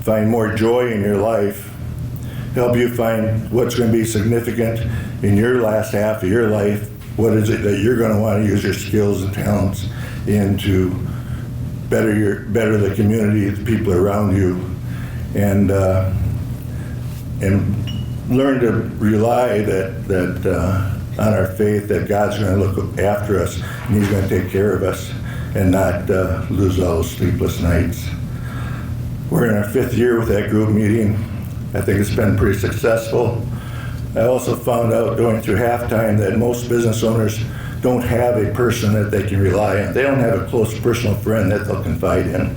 find more joy in your life, help you find what's going to be significant in your last half of your life. What is it that you're going to want to use your skills and talents in to better the community, the people around you, and learn to rely that on our faith that God's going to look after us and He's going to take care of us and not lose all those sleepless nights. We're in our 5th year with that group meeting. I think it's been pretty successful. I also found out going through halftime that most business owners don't have a person that they can rely on. They don't have a close personal friend that they'll confide in.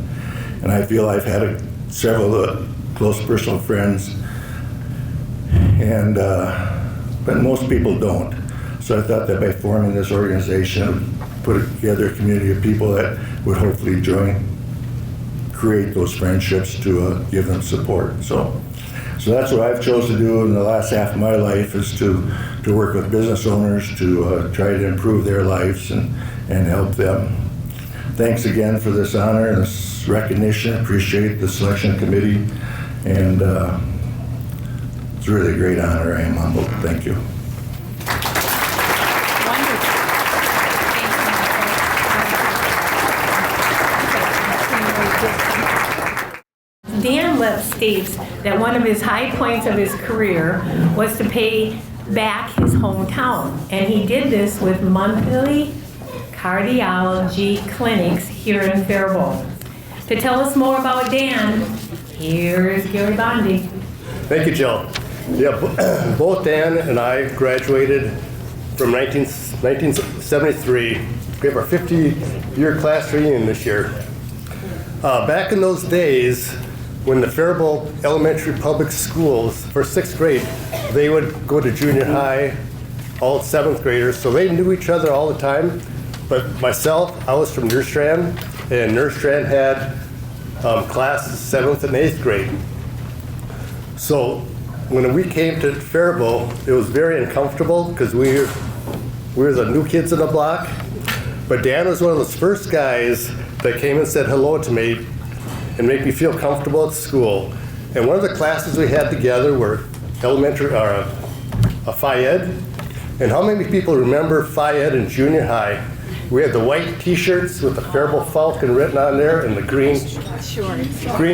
And I feel I've had several close personal friends, and but most people don't. So I thought that by forming this organization, put together a community of people that would hopefully create those friendships to give them support. So that's what I've chosen to do in the last half of my life, is to work with business owners to try to improve their lives and help them. Thanks again for this honor and this recognition. Appreciate the selection committee, and it's really a great honor. I am humbled. Thank you. Dan Lipp states that one of his high points of his career was to pay back his hometown, and he did this with monthly cardiology clinics here in Faribault. To tell us more about Dan, here's Gary Bondi. Thank you, Jill. Yeah, both Dan and I graduated from 1973. We have our 50-year class reunion this year. Back in those days, when the Faribault Elementary Public Schools, for 6th grade, they would go to junior high, all 7th graders, so they knew each other all the time. But myself, I was from Nerstrand, and Nerstrand had classes 7th and 8th grade. So when we came to Faribault, it was very uncomfortable because we were the new kids on the block. But Dan was one of those first guys that came and said hello to me and make me feel comfortable at school. And one of the classes we had together were elementary, or Phi Ed. And how many people remember Phi Ed in junior high? We had the white T-shirts with the Faribault Falcon written on there and the green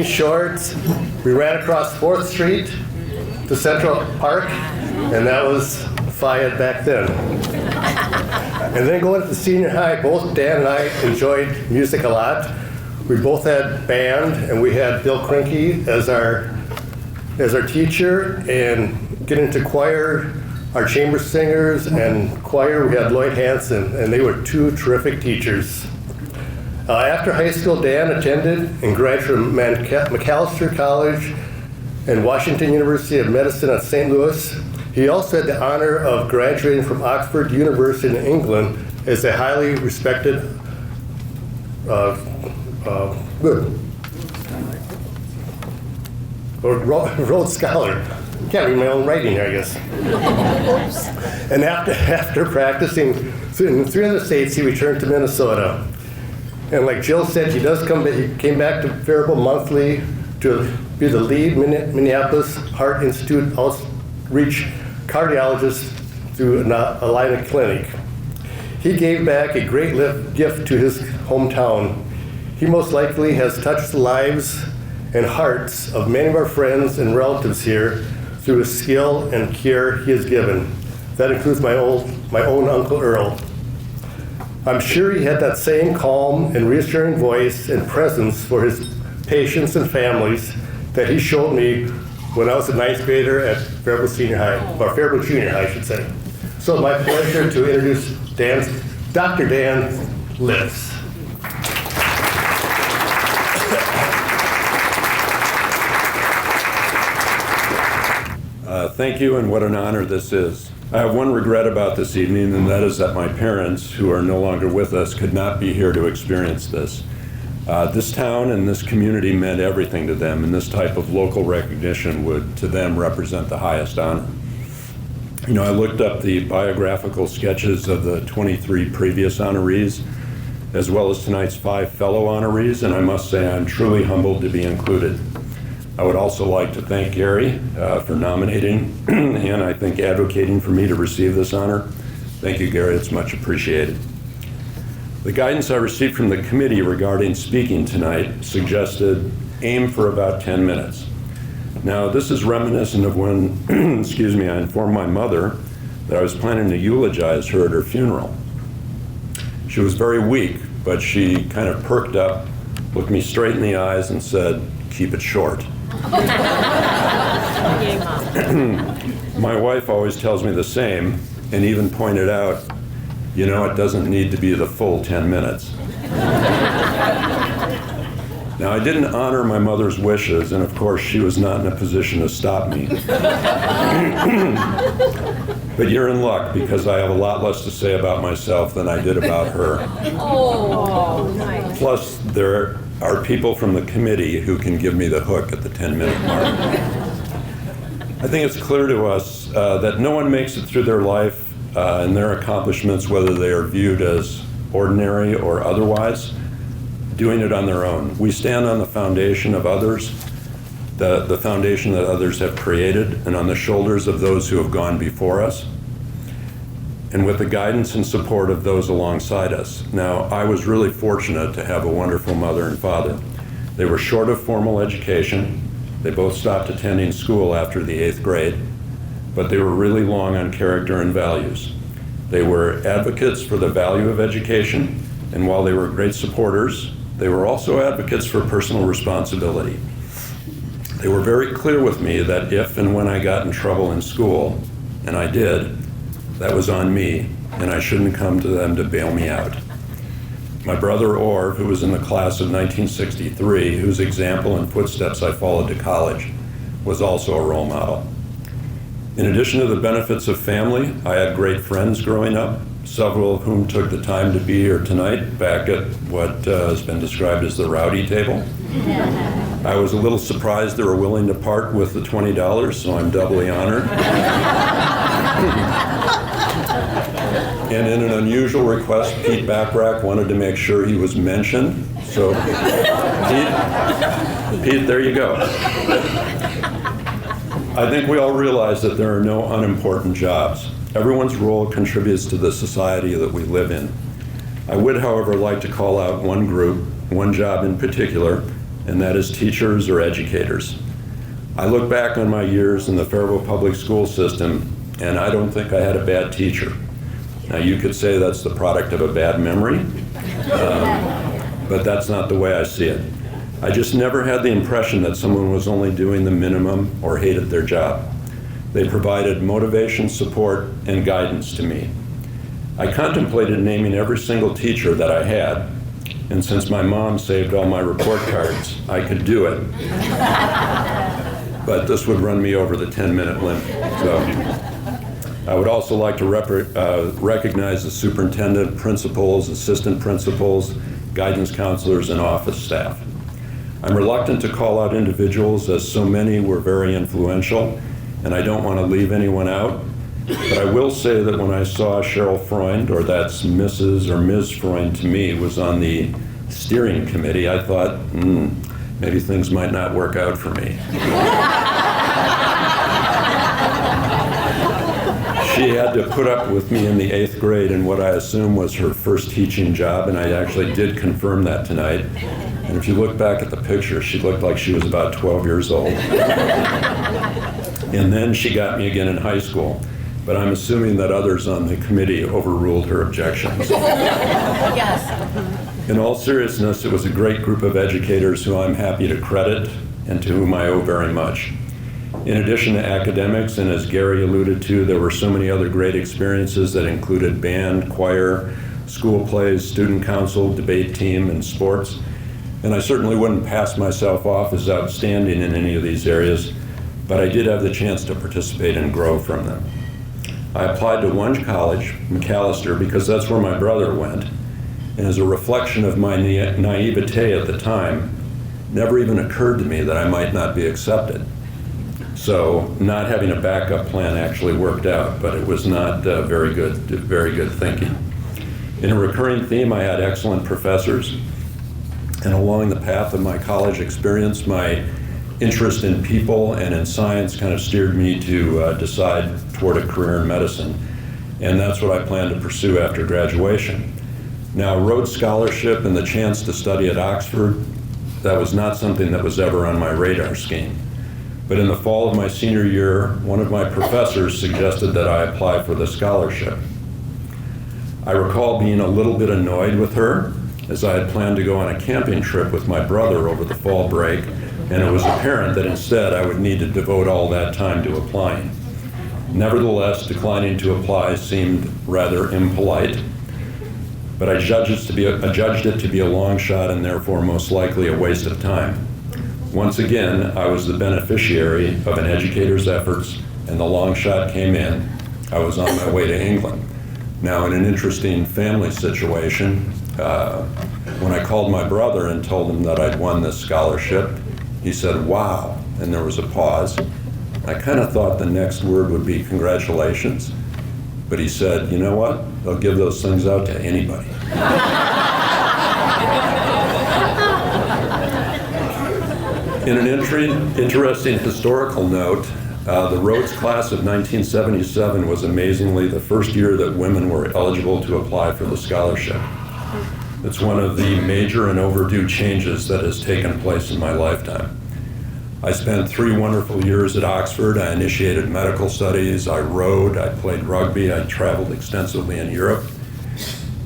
shorts. We ran across 4th Street to Central Park, and that was Phi Ed back then. And then going to senior high, both Dan and I enjoyed music a lot. We both had band, and we had Bill Krinke as our teacher, and getting into choir, our chamber singers and choir, we had Lloyd Hansen, and they were 2 terrific teachers. After high school, Dan attended and graduated from Macalester College and Washington University of Medicine at St. Louis. He also had the honor of graduating from Oxford University in England as a highly respected Rhodes Scholar. Can't read my own writing here, I guess. And after practicing in 3 other states, he returned to Minnesota. And like Jill said, he came back to Faribault monthly to be the lead Minneapolis Heart Institute outreach cardiologist through Alumni Clinic. He gave back a great gift to his hometown. He most likely has touched the lives and hearts of many of our friends and relatives here through his skill and care he has given. That includes my own Uncle Earl. I'm sure he had that same calm and reassuring voice and presence for his patients and families that he showed me when I was a 9th grader at Faribault Senior High, or Faribault Junior High, I should say. So my pleasure to introduce Dr. Dan Lipp. Thank you, and what an honor this is. I have one regret about this evening, and that is that my parents, who are no longer with us, could not be here to experience this. This town and this community meant everything to them, and this type of local recognition would, to them, represent the highest honor. You know, I looked up the biographical sketches of the 23 previous honorees, as well as tonight's 5 fellow honorees, and I must say I'm truly humbled to be included. I would also like to thank Gary for nominating and I think advocating for me to receive this honor. Thank you, Gary, it's much appreciated. The guidance I received from the committee regarding speaking tonight suggested aim for about 10 minutes. Now, this is reminiscent of when, excuse me, I informed my mother that I was planning to eulogize her at her funeral. She was very weak, but she kind of perked up, looked me straight in the eyes and said, "Keep it short." My wife always tells me the same, and even pointed out, you know, it doesn't need to be the full 10 minutes. Now, I didn't honor my mother's wishes, and of course, she was not in a position to stop me. But you're in luck, because I have a lot less to say about myself than I did about her. Oh, nice. Plus, there are people from the committee who can give me the hook at the 10-minute mark. I think it's clear to us that no one makes it through their life and their accomplishments, whether they are viewed as ordinary or otherwise, doing it on their own. We stand on the foundation of others, the foundation that others have created, and on the shoulders of those who have gone before us, and with the guidance and support of those alongside us. Now, I was really fortunate to have a wonderful mother and father. They were short of formal education. They both stopped attending school after the 8th grade, but they were really long on character and values. They were advocates for the value of education, and while they were great supporters, they were also advocates for personal responsibility. They were very clear with me that if and when I got in trouble in school, and I did, that was on me, and I shouldn't come to them to bail me out. My brother Orv, who was in the class of 1963, whose example and footsteps I followed to college, was also a role model. In addition to the benefits of family, I had great friends growing up, several of whom took the time to be here tonight back at what has been described as the rowdy table. I was a little surprised they were willing to part with the $20, so I'm doubly honored. And in an unusual request, Pete Backrack wanted to make sure he was mentioned. So, Pete, there you go. I think we all realize that there are no unimportant jobs. Everyone's role contributes to the society that we live in. I would, however, like to call out one group, one job in particular, and that is teachers or educators. I look back on my years in the Faribault public school system, and I don't think I had a bad teacher. Now, you could say that's the product of a bad memory, but that's not the way I see it. I just never had the impression that someone was only doing the minimum or hated their job. They provided motivation, support, and guidance to me. I contemplated naming every single teacher that I had, and since my mom saved all my report cards, I could do it. But this would run me over the 10-minute limit. So I would also like to recognize the superintendent, principals, assistant principals, guidance counselors, and office staff. I'm reluctant to call out individuals, as so many were very influential, and I don't want to leave anyone out, but I will say that when I saw Cheryl Freund, or that's Mrs. or Ms. Freund to me, was on the steering committee, I thought, maybe things might not work out for me. She had to put up with me in the 8th grade in what I assume was her first teaching job, and I actually did confirm that tonight. And if you look back at the picture, she looked like she was about 12 years old. And then she got me again in high school. But I'm assuming that others on the committee overruled her objections. Yes. In all seriousness, it was a great group of educators who I'm happy to credit and to whom I owe very much. In addition to academics, and as Gary alluded to, there were so many other great experiences that included band, choir, school plays, student council, debate team, and sports. And I certainly wouldn't pass myself off as outstanding in any of these areas, but I did have the chance to participate and grow from them. I applied to one college, McAllister, because that's where my brother went, and as a reflection of my naivete at the time, never even occurred to me that I might not be accepted. So not having a backup plan actually worked out, but it was not very good thinking. In a recurring theme, I had excellent professors, and along the path of my college experience, my interest in people and in science kind of steered me to decide toward a career in medicine, and that's what I plan to pursue after graduation. Now, a Rhodes Scholarship and the chance to study at Oxford, that was not something that was ever on my radar scheme. But in the fall of my senior year, one of my professors suggested that I apply for the scholarship. I recall being a little bit annoyed with her, as I had planned to go on a camping trip with my brother over the fall break, and it was apparent that instead I would need to devote all that time to applying. Nevertheless, declining to apply seemed rather impolite, but I judged it to be a long shot and therefore most likely a waste of time. Once again, I was the beneficiary of an educator's efforts, and the long shot came in. I was on my way to England. Now, in an interesting family situation, when I called my brother and told him that I'd won this scholarship, he said, "Wow," and there was a pause. I kind of thought the next word would be congratulations, but he said, "You know what? They'll give those things out to anybody." In an interesting historical note, the Rhodes class of 1977 was amazingly the first year that women were eligible to apply for the scholarship. It's one of the major and overdue changes that has taken place in my lifetime. I spent 3 wonderful years at Oxford. I initiated medical studies, I rowed, I played rugby, I traveled extensively in Europe,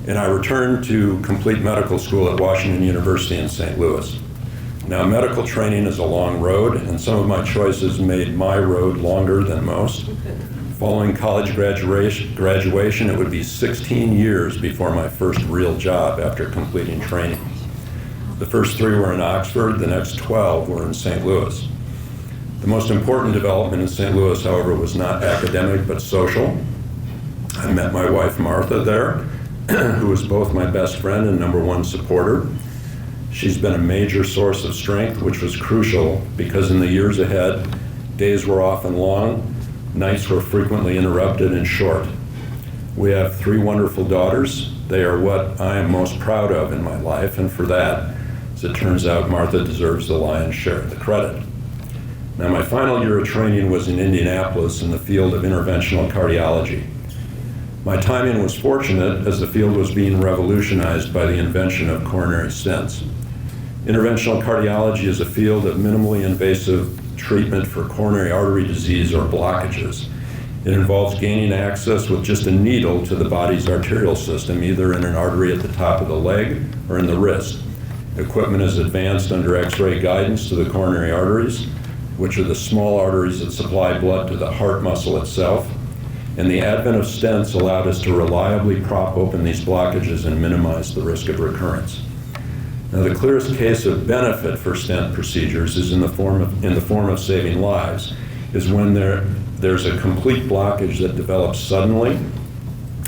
and I returned to complete medical school at Washington University in St. Louis. Now, medical training is a long road, and some of my choices made my road longer than most. Following college graduation, it would be 16 years before my first real job after completing training. The first 3 were in Oxford, the next 12 were in St. Louis. The most important development in St. Louis, however, was not academic but social. I met my wife Martha there, who was both my best friend and #1 supporter. She's been a major source of strength, which was crucial because in the years ahead, days were often long, nights were frequently interrupted and short. We have 3 wonderful daughters. They are what I am most proud of in my life, and for that, as it turns out, Martha deserves the lion's share of the credit. Now, my final year of training was in Indianapolis in the field of interventional cardiology. My timing was fortunate as the field was being revolutionized by the invention of coronary stents. Interventional cardiology is a field of minimally invasive treatment for coronary artery disease or blockages. It involves gaining access with just a needle to the body's arterial system, either in an artery at the top of the leg or in the wrist. Equipment is advanced under X-ray guidance to the coronary arteries, which are the small arteries that supply blood to the heart muscle itself. And the advent of stents allowed us to reliably prop open these blockages and minimize the risk of recurrence. Now, the clearest case of benefit for stent procedures is in the form of saving lives, is when there's a complete blockage that develops suddenly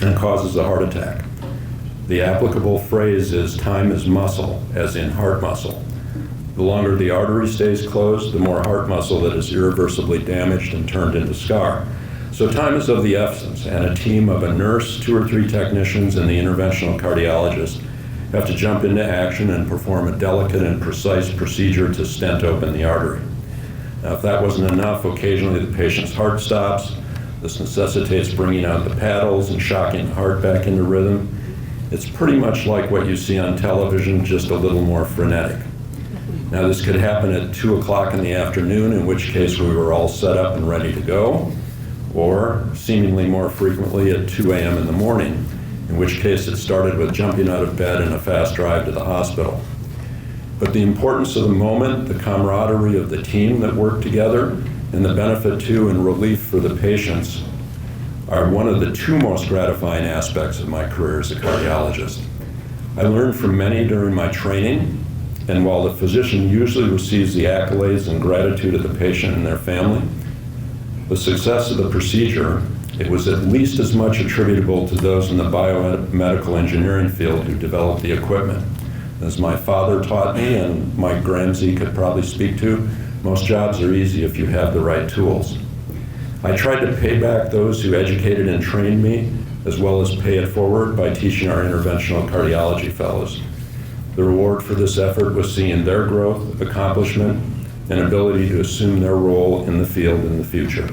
and causes a heart attack. The applicable phrase is time is muscle, as in heart muscle. The longer the artery stays closed, the more heart muscle that is irreversibly damaged and turned into scar. So time is of the essence, and a team of a nurse, 2 or 3 technicians, and the interventional cardiologist have to jump into action and perform a delicate and precise procedure to stent open the artery. Now, if that wasn't enough, occasionally the patient's heart stops. This necessitates bringing out the paddles and shocking the heart back into rhythm. It's pretty much like what you see on television, just a little more frenetic. Now, this could happen at 2 o'clock in the afternoon, in which case we were all set up and ready to go, or seemingly more frequently at 2 a.m. in the morning, in which case it started with jumping out of bed and a fast drive to the hospital. But the importance of the moment, the camaraderie of the team that worked together, and the benefit to and relief for the patients are one of the 2 most gratifying aspects of my career as a cardiologist. I learned from many during my training, and while the physician usually receives the accolades and gratitude of the patient and their family, The success of the procedure, it was at least as much attributable to those in the biomedical engineering field who developed the equipment. As my father taught me, and Mike Gramsey could probably speak to, most jobs are easy if you have the right tools. I tried to pay back those who educated and trained me, as well as pay it forward by teaching our interventional cardiology fellows. The reward for this effort was seeing their growth, accomplishment, and ability to assume their role in the field in the future.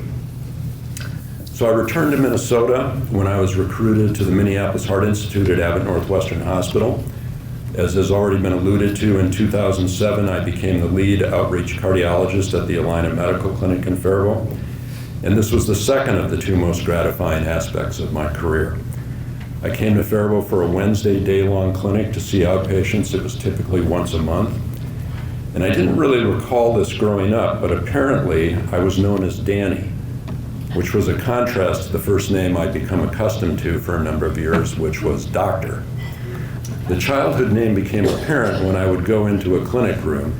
So I returned to Minnesota when I was recruited to the Minneapolis Heart Institute at Abbott Northwestern Hospital. As has already been alluded to, in 2007, I became the lead outreach cardiologist at the Alumni Medical Clinic in Faribault. And this was the second of the two most gratifying aspects of my career. I came to Faribault for a Wednesday day-long clinic to see outpatients. It was typically once a month. And I didn't really recall this growing up, but apparently I was known as Danny, which was a contrast to the first name I'd become accustomed to for a number of years, which was Doctor. The childhood name became apparent when I would go into a clinic room,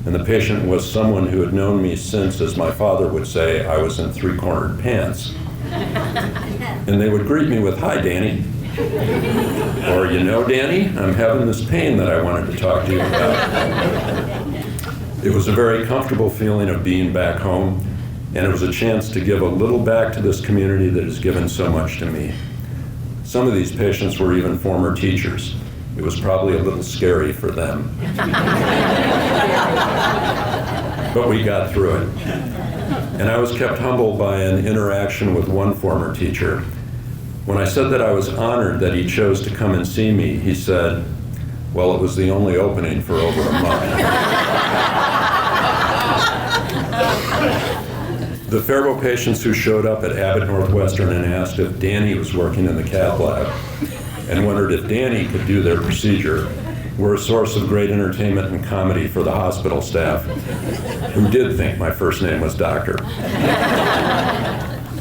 and the patient was someone who had known me since, as my father would say, I was in three-cornered pants. And they would greet me with, "Hi, Danny." Or, "You know, Danny, I'm having this pain that I wanted to talk to you about." It was a very comfortable feeling of being back home, and it was a chance to give a little back to this community that has given so much to me. Some of these patients were even former teachers. It was probably a little scary for them. But we got through it. And I was kept humbled by an interaction with one former teacher. When I said that I was honored that he chose to come and see me, he said, "Well, it was the only opening for over a month." The Faribault patients who showed up at Abbott Northwestern and asked if Danny was working in the cath lab and wondered if Danny could do their procedure were a source of great entertainment and comedy for the hospital staff, who did think my first name was Doctor.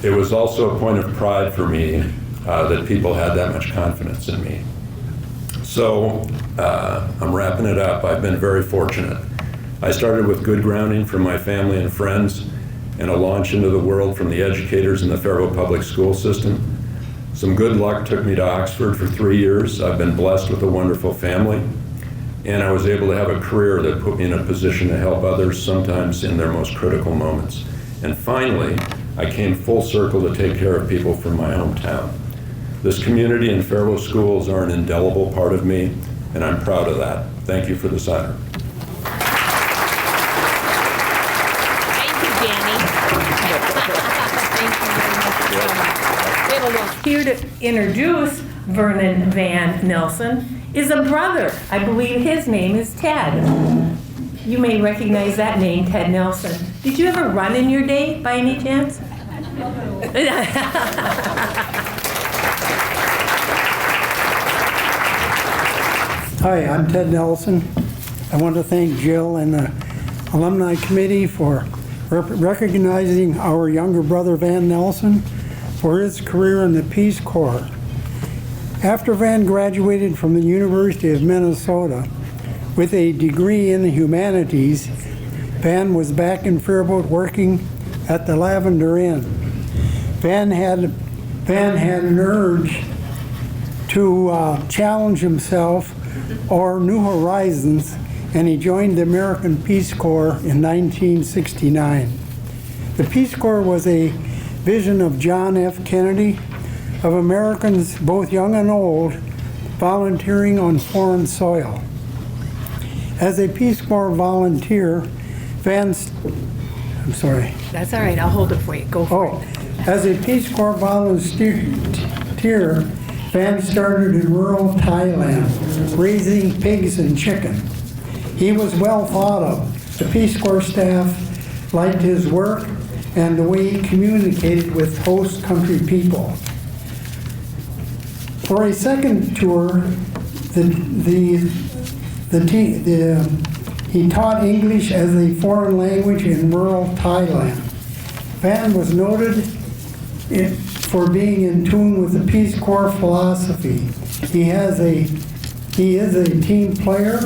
It was also a point of pride for me that people had that much confidence in me. So I'm wrapping it up. I've been very fortunate. I started with good grounding from my family and friends, and a launch into the world from the educators in the Faribault public school system. Some good luck took me to Oxford for 3 years. I've been blessed with a wonderful family, and I was able to have a career that put me in a position to help others, sometimes in their most critical moments. And finally, I came full circle to take care of people from my hometown. This community and Faribault schools are an indelible part of me, and I'm proud of that. Thank you for this honor. Here to introduce Vernon Van Nelson is a brother. I believe his name is Ted. You may recognize that name, Ted Nelson. Did you ever run in your day by any chance? Hi, I'm Ted Nelson. I want to thank Jill and the Alumni Committee for recognizing our younger brother Van Nelson for his career in the Peace Corps. After Van graduated from the University of Minnesota with a degree in the humanities, Van was back in Faribault working at the Lavender Inn. Van had an urge to challenge himself or new horizons, and he joined the American Peace Corps in 1969. The Peace Corps was a vision of John F. Kennedy, of Americans, both young and old, volunteering on foreign soil. As a Peace Corps volunteer, That's all right, I'll hold it for you. Go for it. As a Peace Corps volunteer, Van started in rural Thailand, raising pigs and chicken. He was well thought of. The Peace Corps staff liked his work and the way he communicated with host country people. For a second tour, he taught English as a foreign language in rural Thailand. Van was noted for being in tune with the Peace Corps philosophy. He is a team player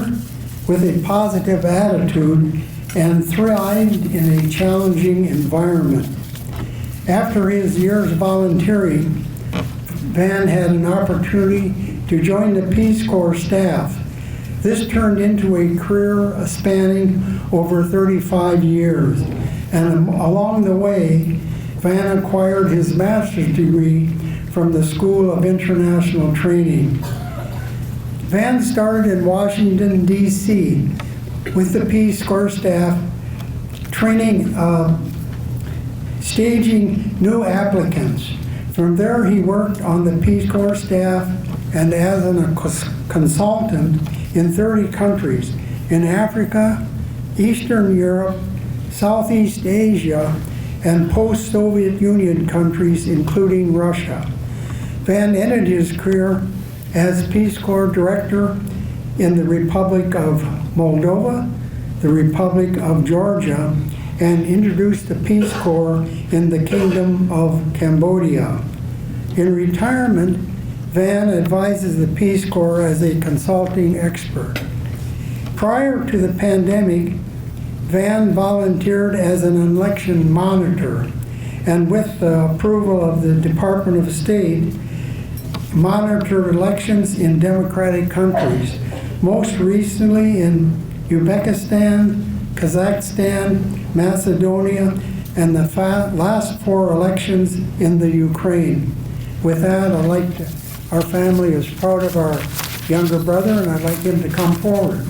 with a positive attitude and thrived in a challenging environment. After his years volunteering, Van had an opportunity to join the Peace Corps staff. This turned into a career spanning over 35 years, and along the way, Van acquired his master's degree from the School of International Training. Van started in Washington, D.C. with the Peace Corps staff, training, staging new applicants. From there, he worked on the Peace Corps staff and as a consultant in 30 countries in Africa, Eastern Europe, Southeast Asia, and post-Soviet Union countries, including Russia. Van ended his career as Peace Corps Director in the Republic of Moldova, the Republic of Georgia, and introduced the Peace Corps in the Kingdom of Cambodia. In retirement, Van advises the Peace Corps as a consulting expert. Prior to the pandemic, Van volunteered as an election monitor, and with the approval of the Department of State, monitored elections in democratic countries, most recently in Uzbekistan, Kazakhstan, Macedonia, and the last 4 elections in the Ukraine. With that, our family is proud of our younger brother, and I'd like him to come forward. You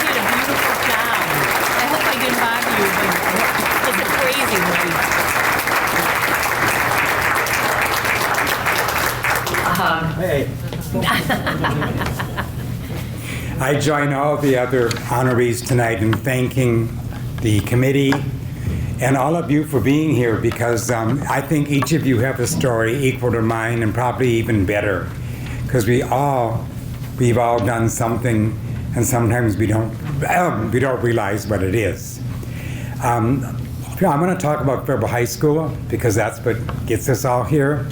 did a beautiful job. I hope I didn't bother you, but it's a crazy movie. I join all the other honorees tonight in thanking the committee and all of you for being here, because I think each of you have a story equal to mine and probably even better, because we've all done something, and sometimes we don't realize what it is. I'm going to talk about Faribault High School because that's what gets us all here.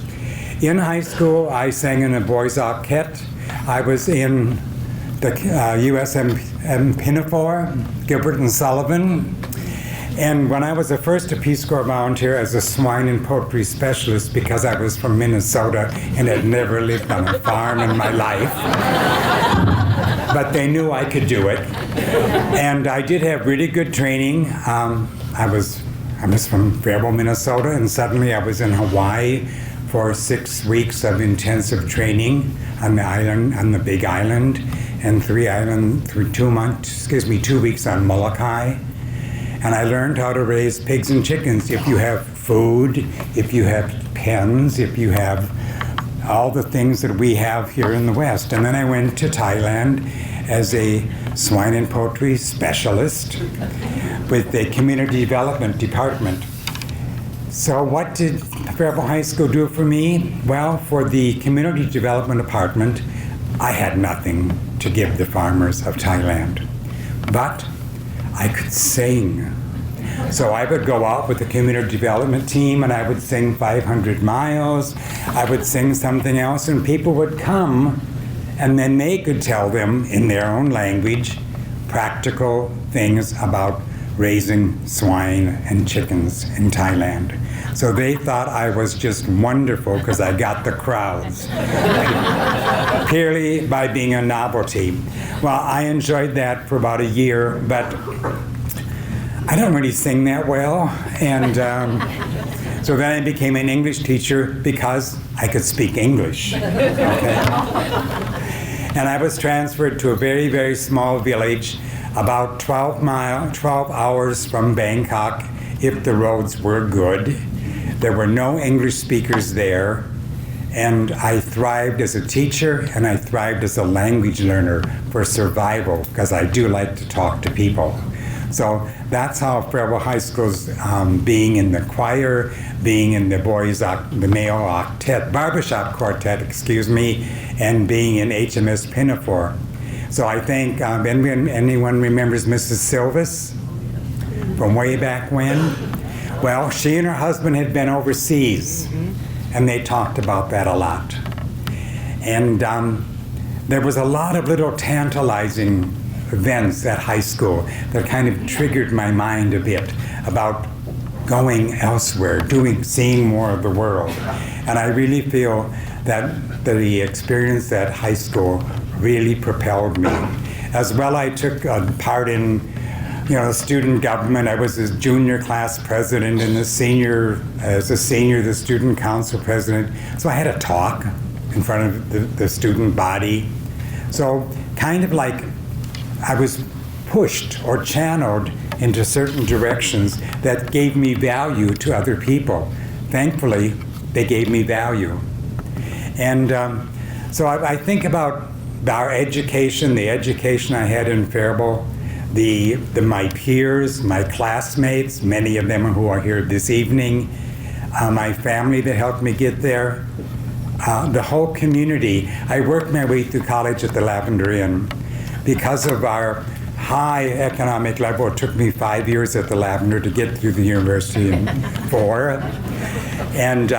In high school, I sang in a boys' octet. I was in the USM Pinafore, Gilbert and Sullivan. And when I was the first Peace Corps volunteer as a swine and poultry specialist, because I was from Minnesota and had never lived on a farm in my life, but they knew I could do it. And I did have really good training. I was from Faribault, Minnesota, and suddenly I was in Hawaii for 6 weeks of intensive training on the island, on the Big Island, and 2 weeks on Molokai. And I learned how to raise pigs and chickens. If you have food, if you have pens, if you have all the things that we have here in the West. And then I went to Thailand as a swine and poultry specialist with the Community Development Department. So what did Faribault High School do for me? Well, for the Community Development Department, I had nothing to give the farmers of Thailand. But I could sing. So I would go out with the community development team and I would sing 500 miles. I would sing something else and people would come and then they could tell them in their own language practical things about raising swine and chickens in Thailand. So they thought I was just wonderful because I got the crowds, purely by being a novelty. Well, I enjoyed that for about a year, but I don't really sing that well. And so then I became an English teacher because I could speak English. Okay? And I was transferred to a very, very small village, about 12 hours from Bangkok, if the roads were good. There were no English speakers there, and I thrived as a teacher and I thrived as a language learner for survival, because I do like to talk to people. So that's how Faribault High School's being in the choir, being in the male octet, barbershop quartet, and being in HMS Pinafore. So I think anyone remembers Mrs. Silvis from way back when? Well, she and her husband had been overseas, and they talked about that a lot. And there was a lot of little tantalizing events at high school that kind of triggered my mind a bit about going elsewhere, seeing more of the world. And I really feel that the experience at high school really propelled me. As well, I took part in student government. I was a junior class president and as a senior, the student council president. So I had a talk in front of the student body. So kind of like I was pushed or channeled into certain directions that gave me value to other people. Thankfully, they gave me value. And so I think about our education, the education I had in Faribault, my peers, my classmates, many of them who are here this evening, my family that helped me get there, the whole community. I worked my way through college at the Lavender Inn. Because of our high economic level, it took me 5 years at the Lavender to get through the university in 4. And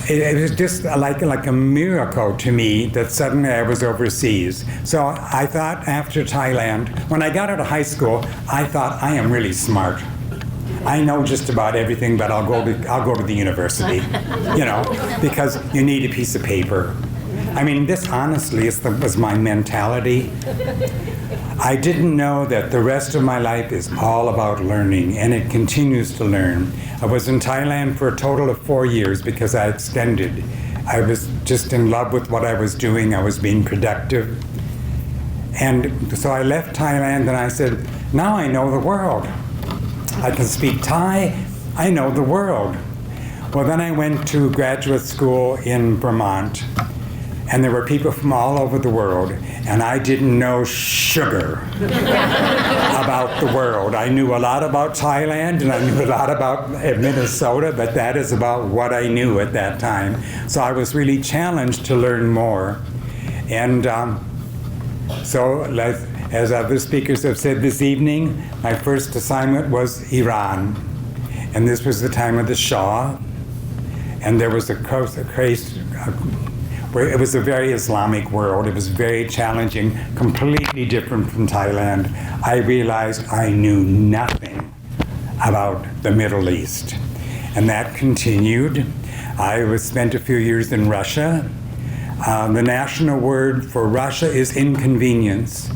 it was just like a miracle to me that suddenly I was overseas. So I thought after Thailand, when I got out of high school, I thought I am really smart. I know just about everything, but I'll go to the university, because you need a piece of paper. I mean, this honestly was my mentality. I didn't know that the rest of my life is all about learning, and it continues to learn. I was in Thailand for a total of 4 years because I extended. I was just in love with what I was doing. I was being productive. And so I left Thailand and I said, now I know the world. I can speak Thai. I know the world. Well, then I went to graduate school in Vermont. And there were people from all over the world, and I didn't know sugar about the world. I knew a lot about Thailand, and I knew a lot about Minnesota, but that is about what I knew at that time. So I was really challenged to learn more. And so, as other speakers have said this evening, my first assignment was Iran. And this was the time of the Shah, and there was it was a very Islamic world. It was very challenging, completely different from Thailand. I realized I knew nothing about the Middle East. And that continued. I spent a few years in Russia. The national word for Russia is inconvenience.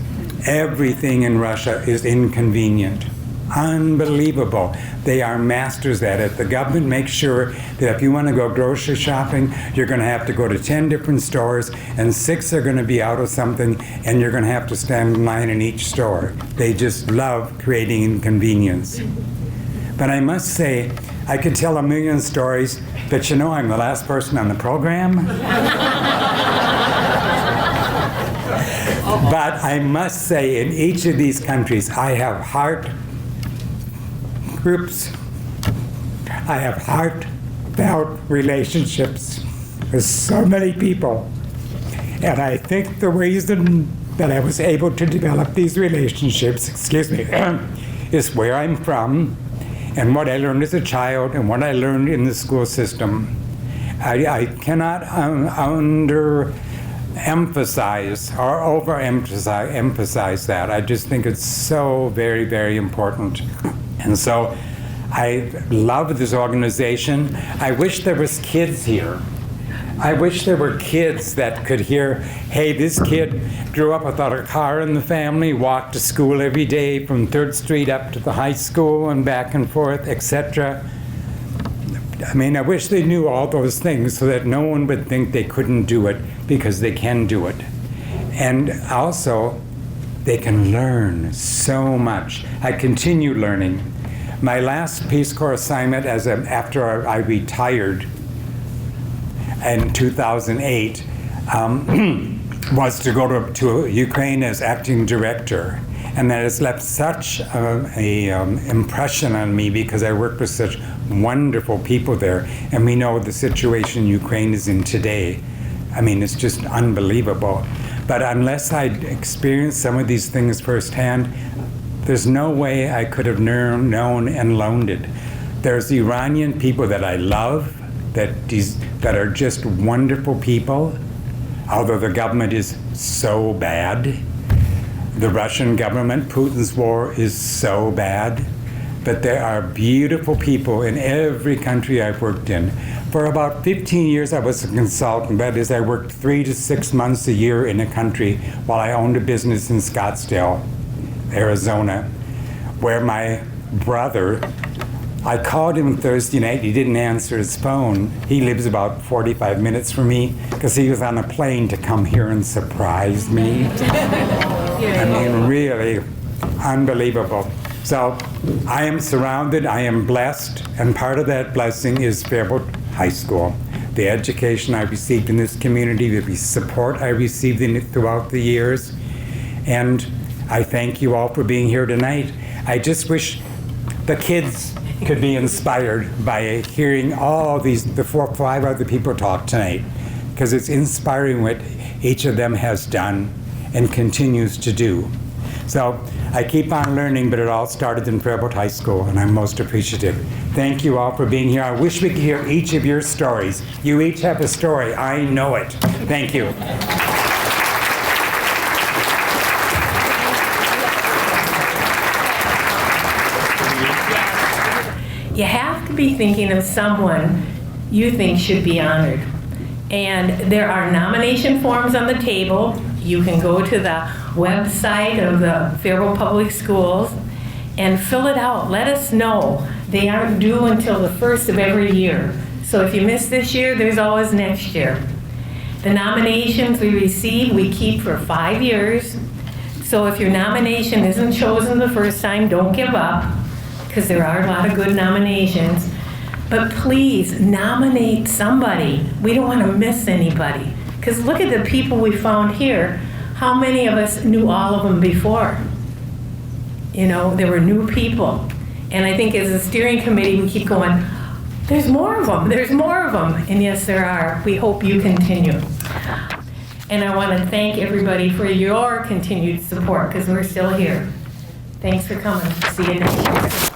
Everything in Russia is inconvenient. Unbelievable. They are masters at it. The government makes sure that if you want to go grocery shopping, you're going to have to go to 10 different stores, and 6 are going to be out of something, and you're going to have to stand in line in each store. They just love creating inconvenience. But I must say, I could tell a million stories, but I'm the last person on the program. But I must say, in each of these countries, I have heartfelt relationships with so many people. And I think the reason that I was able to develop these relationships, is where I'm from and what I learned as a child and what I learned in the school system. I cannot emphasize or overemphasize that. I just think it's so very, very important. And so I love this organization. I wish there was kids here. I wish there were kids that could hear, hey, this kid grew up without a car in the family, walked to school every day from 3rd Street up to the high school and back and forth, etc. I mean, I wish they knew all those things so that no one would think they couldn't do it, because they can do it. And also, they can learn so much. I continue learning. My last Peace Corps assignment after I retired in 2008 was to go to Ukraine as acting director. And that has left such an impression on me because I worked with such wonderful people there. And we know the situation Ukraine is in today. I mean, it's just unbelievable. But unless I'd experienced some of these things firsthand, there's no way I could have known and learned it. There's Iranian people that I love, that are just wonderful people, although the government is so bad. The Russian government, Putin's war, is so bad. but there are beautiful people in every country I've worked in. For about 15 years, I was a consultant. That is, I worked 3 to 6 months a year in a country while I owned a business in Scottsdale, Arizona, where my brother, I called him Thursday night. He didn't answer his phone. He lives about 45 minutes from me because he was on a plane to come here and surprise me. I mean, really unbelievable. So I am surrounded, I am blessed, and part of that blessing is Faribault High School. The education I received in this community, the support I received in it throughout the years, and I thank you all for being here tonight. I just wish the kids could be inspired by hearing all the 4 or 5 other people talk tonight, because it's inspiring what each of them has done and continues to do. So I keep on learning, but it all started in Faribault High School, and I'm most appreciative. Thank you all for being here. I wish we could hear each of your stories. You each have a story. I know it. Thank you. You have to be thinking of someone you think should be honored. And there are nomination forms on the table. You can go to the website of the Faribault Public Schools and fill it out. Let us know. They aren't due until the 1st of every year. So if you miss this year, there's always next year. The nominations we receive, we keep for 5 years. So if your nomination isn't chosen the first time, don't give up, because there are a lot of good nominations. But please nominate somebody. We don't want to miss anybody. Because look at the people we found here. How many of us knew all of them before? You know, there were new people. And I think as a steering committee, we keep going, there's more of them, there's more of them. And yes, there are. We hope you continue. And I want to thank everybody for your continued support, because we're still here. Thanks for coming. See you next year.